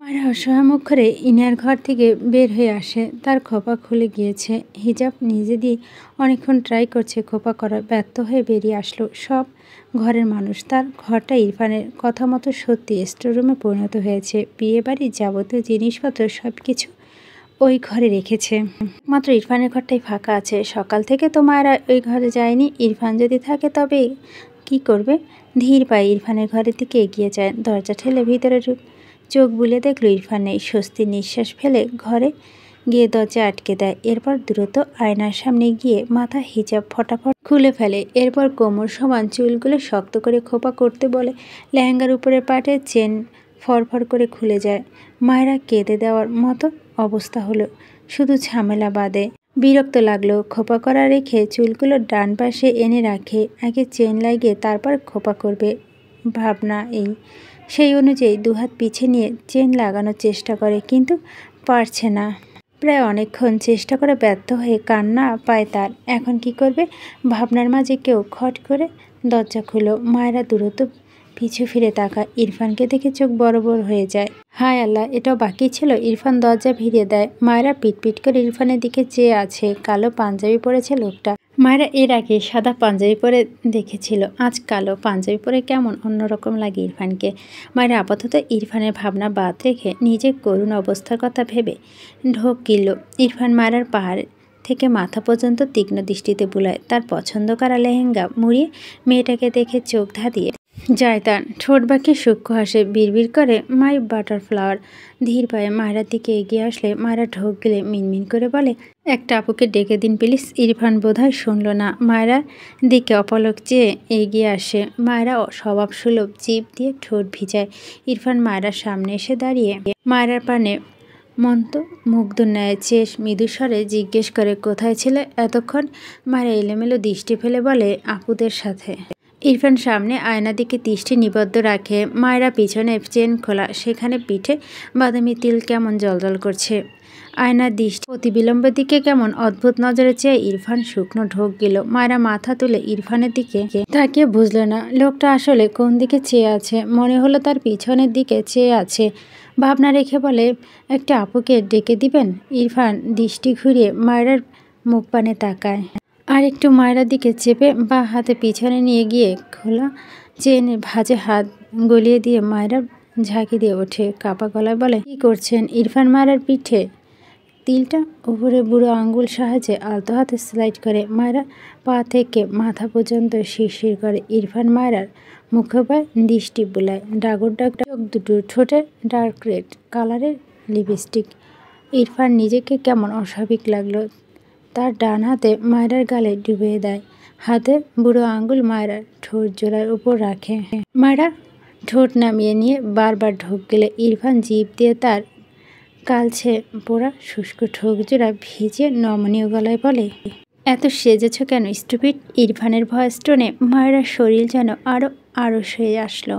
মায়েরা অসহায় মুখ করে ইনায়ার ঘর থেকে বের হয়ে আসে। তার খোপা খুলে গিয়েছে। হিজাব নিজে দিয়ে অনেকক্ষণ ট্রাই করছে খোপা করা, ব্যর্থ হয়ে বেরিয়ে আসলো। সব ঘরের মানুষ তার ঘরটা ইরফানের কথা মতো সত্যি স্টোররুমে পরিণত হয়েছে। বিয়েবাড়ির যাবতীয় জিনিসপত্র সব কিছু ওই ঘরে রেখেছে, মাত্র ইরফানের ঘরটাই ফাঁকা আছে। সকাল থেকে তো মায়েরা ওই ঘরে যায়নি। ইরফান যদি থাকে তবে কি করবে? ধীর পায়ে ইরফানের ঘরের দিকে এগিয়ে যায়। দরজা ঠেলে ভিতরে চোখ বুলে দেখলো ইরফান নেই। স্বস্তির নিঃশ্বাস ফেলে ঘরে গিয়ে দরজা আটকে দেয়। এরপর দ্রুত আয়নার সামনে গিয়ে মাথা হিজাব ফটাফট খুলে ফেলে। এরপর কোমর সমান চুলগুলো শক্ত করে খোপা করতে বলে। লেহেঙ্গার উপরের পাটের চেন ফরফর করে খুলে যায়। মায়েরা কেঁদে দেওয়ার মতো অবস্থা হলো, শুধু ঝামেলা বাদে। বিরক্ত লাগলো। খোপা করা রেখে চুলগুলো ডান পাশে এনে রাখে। আগে চেন লাগিয়ে তারপর খোপা করবে ভাবনা সেই অনুযায়ী দুহাত পিছে নিয়ে চেন লাগানোর চেষ্টা করে, কিন্তু পারছে না। প্রায় অনেকক্ষণ চেষ্টা করে ব্যর্থ হয়ে কান্না পায় তার। এখন কি করবে ভাবনার মাঝে কেউ খট করে দরজা খুলো। মায়েরা দ্রুত পিছু ফিরে তাকায়। ইরফানকে দেখে চোখ বড় বড় হয়ে যায়। হায় আল্লাহ, এটাও বাকি ছিল। ইরফান দরজা ভিড়িয়ে দেয়। মায়েরা পিটপিট করে ইরফানের দিকে চেয়ে আছে। কালো পাঞ্জাবি পরেছে লোকটা। মায়েরা এর আগে সাদা পাঞ্জাবি পরে দেখেছিল, আজ কালো পাঞ্জাবি পরে কেমন অন্যরকম লাগে ইরফানকে। মায়েরা আপাতত ইরফানের ভাবনা বাদ রেখে নিজের করুণ অবস্থার কথা ভেবে ঢোক গিলল। ইরফান মায়েরার পাহাড় থেকে মাথা পর্যন্ত তীক্ষ্ণ দৃষ্টিতে বুলায়। তার পছন্দ করা লেহেঙ্গা মুড়িয়ে মেয়েটাকে দেখে চোখ ধাঁধিয়ে যায় তার। ঠোঁট বাঁকিয়ে সূক্ষ্ম হাসে, বিড়বিড় করে মাই বাটারফ্লাওয়ার। ধীর পায়ে মায়েরার দিকে এগিয়ে আসলে মায়েরা ঢোক গেলে মিনমিন করে বলে, একটা আপুকে ডেকে দিন প্লিজ। ইরফান বোধহয় শুনল না। মায়েরার দিকে অপলক চেয়ে এগিয়ে আসে। মায়েরা স্বভাব সুলভ জিভ দিয়ে ঠোঁট ভিজায়। ইরফান মায়েরার সামনে এসে দাঁড়িয়ে মায়েরার পানে মন্ত মুগ্ধ ন্যায় চেয়ে মৃদুস্বরে জিজ্ঞেস করে, কোথায় ছিলে এতক্ষণ? মায়েরা এলোমেলো দৃষ্টি ফেলে বলে, আপুদের সাথে। ইরফান সামনে আয়নার দিকে দৃষ্টি নিবদ্ধ রাখে। মায়েরা পিছনে চেন খোলা, সেখানে পিঠে বাদামি তিল কেমন জ্বলজ্বল করছে। আয়নার দৃষ্টি প্রতিবিলম্বের দিকে কেমন অদ্ভুত নজরে চেয়ে ইরফান শুকনো ঢোক গেল। মায়েরা মাথা তুলে ইরফানের দিকে তাকিয়ে বুঝল না লোকটা আসলে কোন দিকে চেয়ে আছে। মনে হলো তার পিছনের দিকে চেয়ে আছে। ভাবনা রেখে বলে, একটা আপুকে ডেকে দিবেন? ইরফান দৃষ্টি ঘুরিয়ে মায়েরার মুখ পানে তাকায়, আর একটু মায়েরার দিকে চেপে বা হাতে পিছনে নিয়ে গিয়ে খোলা চেনে ভাঁজে হাত গলিয়ে দিয়ে মায়েরা ঝাঁকি দিয়ে ওঠে। কাপা গলায় বলে, কি করছেন? ইরফান মায়েরার পিঠে তিলটা উপরে বুড়ো আঙ্গুল সাহায্যে আলতো হাতে স্লাইড করে। মায়েরা পা থেকে মাথা পর্যন্ত শিরশির করে। ইরফান মায়েরার মুখোপায় দৃষ্টি বুলায়। ডাগর ডাক চোখ দুটো, ঠোঁটে ডার্ক রেড কালারের লিপস্টিক। ইরফান নিজেকে কেমন অস্বাভাবিক লাগলো। তার ডান হাতে মায়েরার গালে ডুবিয়ে দেয়। হাতে বুড়ো আঙ্গুল মায়েরার ঠোঁট জোড়ার উপর রাখে। মায়েরা ঠোঁট নামিয়ে নিয়ে বারবার ঢোক গেলে ইরফান জিভ দিয়ে তার কালছে পোড়া শুষ্ক ঠোক জোড়া ভিজিয়ে নমনীয় গলায় বলে, এত সেজেছ কেন স্টুপিড? ইরফানের ভয়েস টোনে মায়েরার শরীর যেন আরও হয়ে আসলো।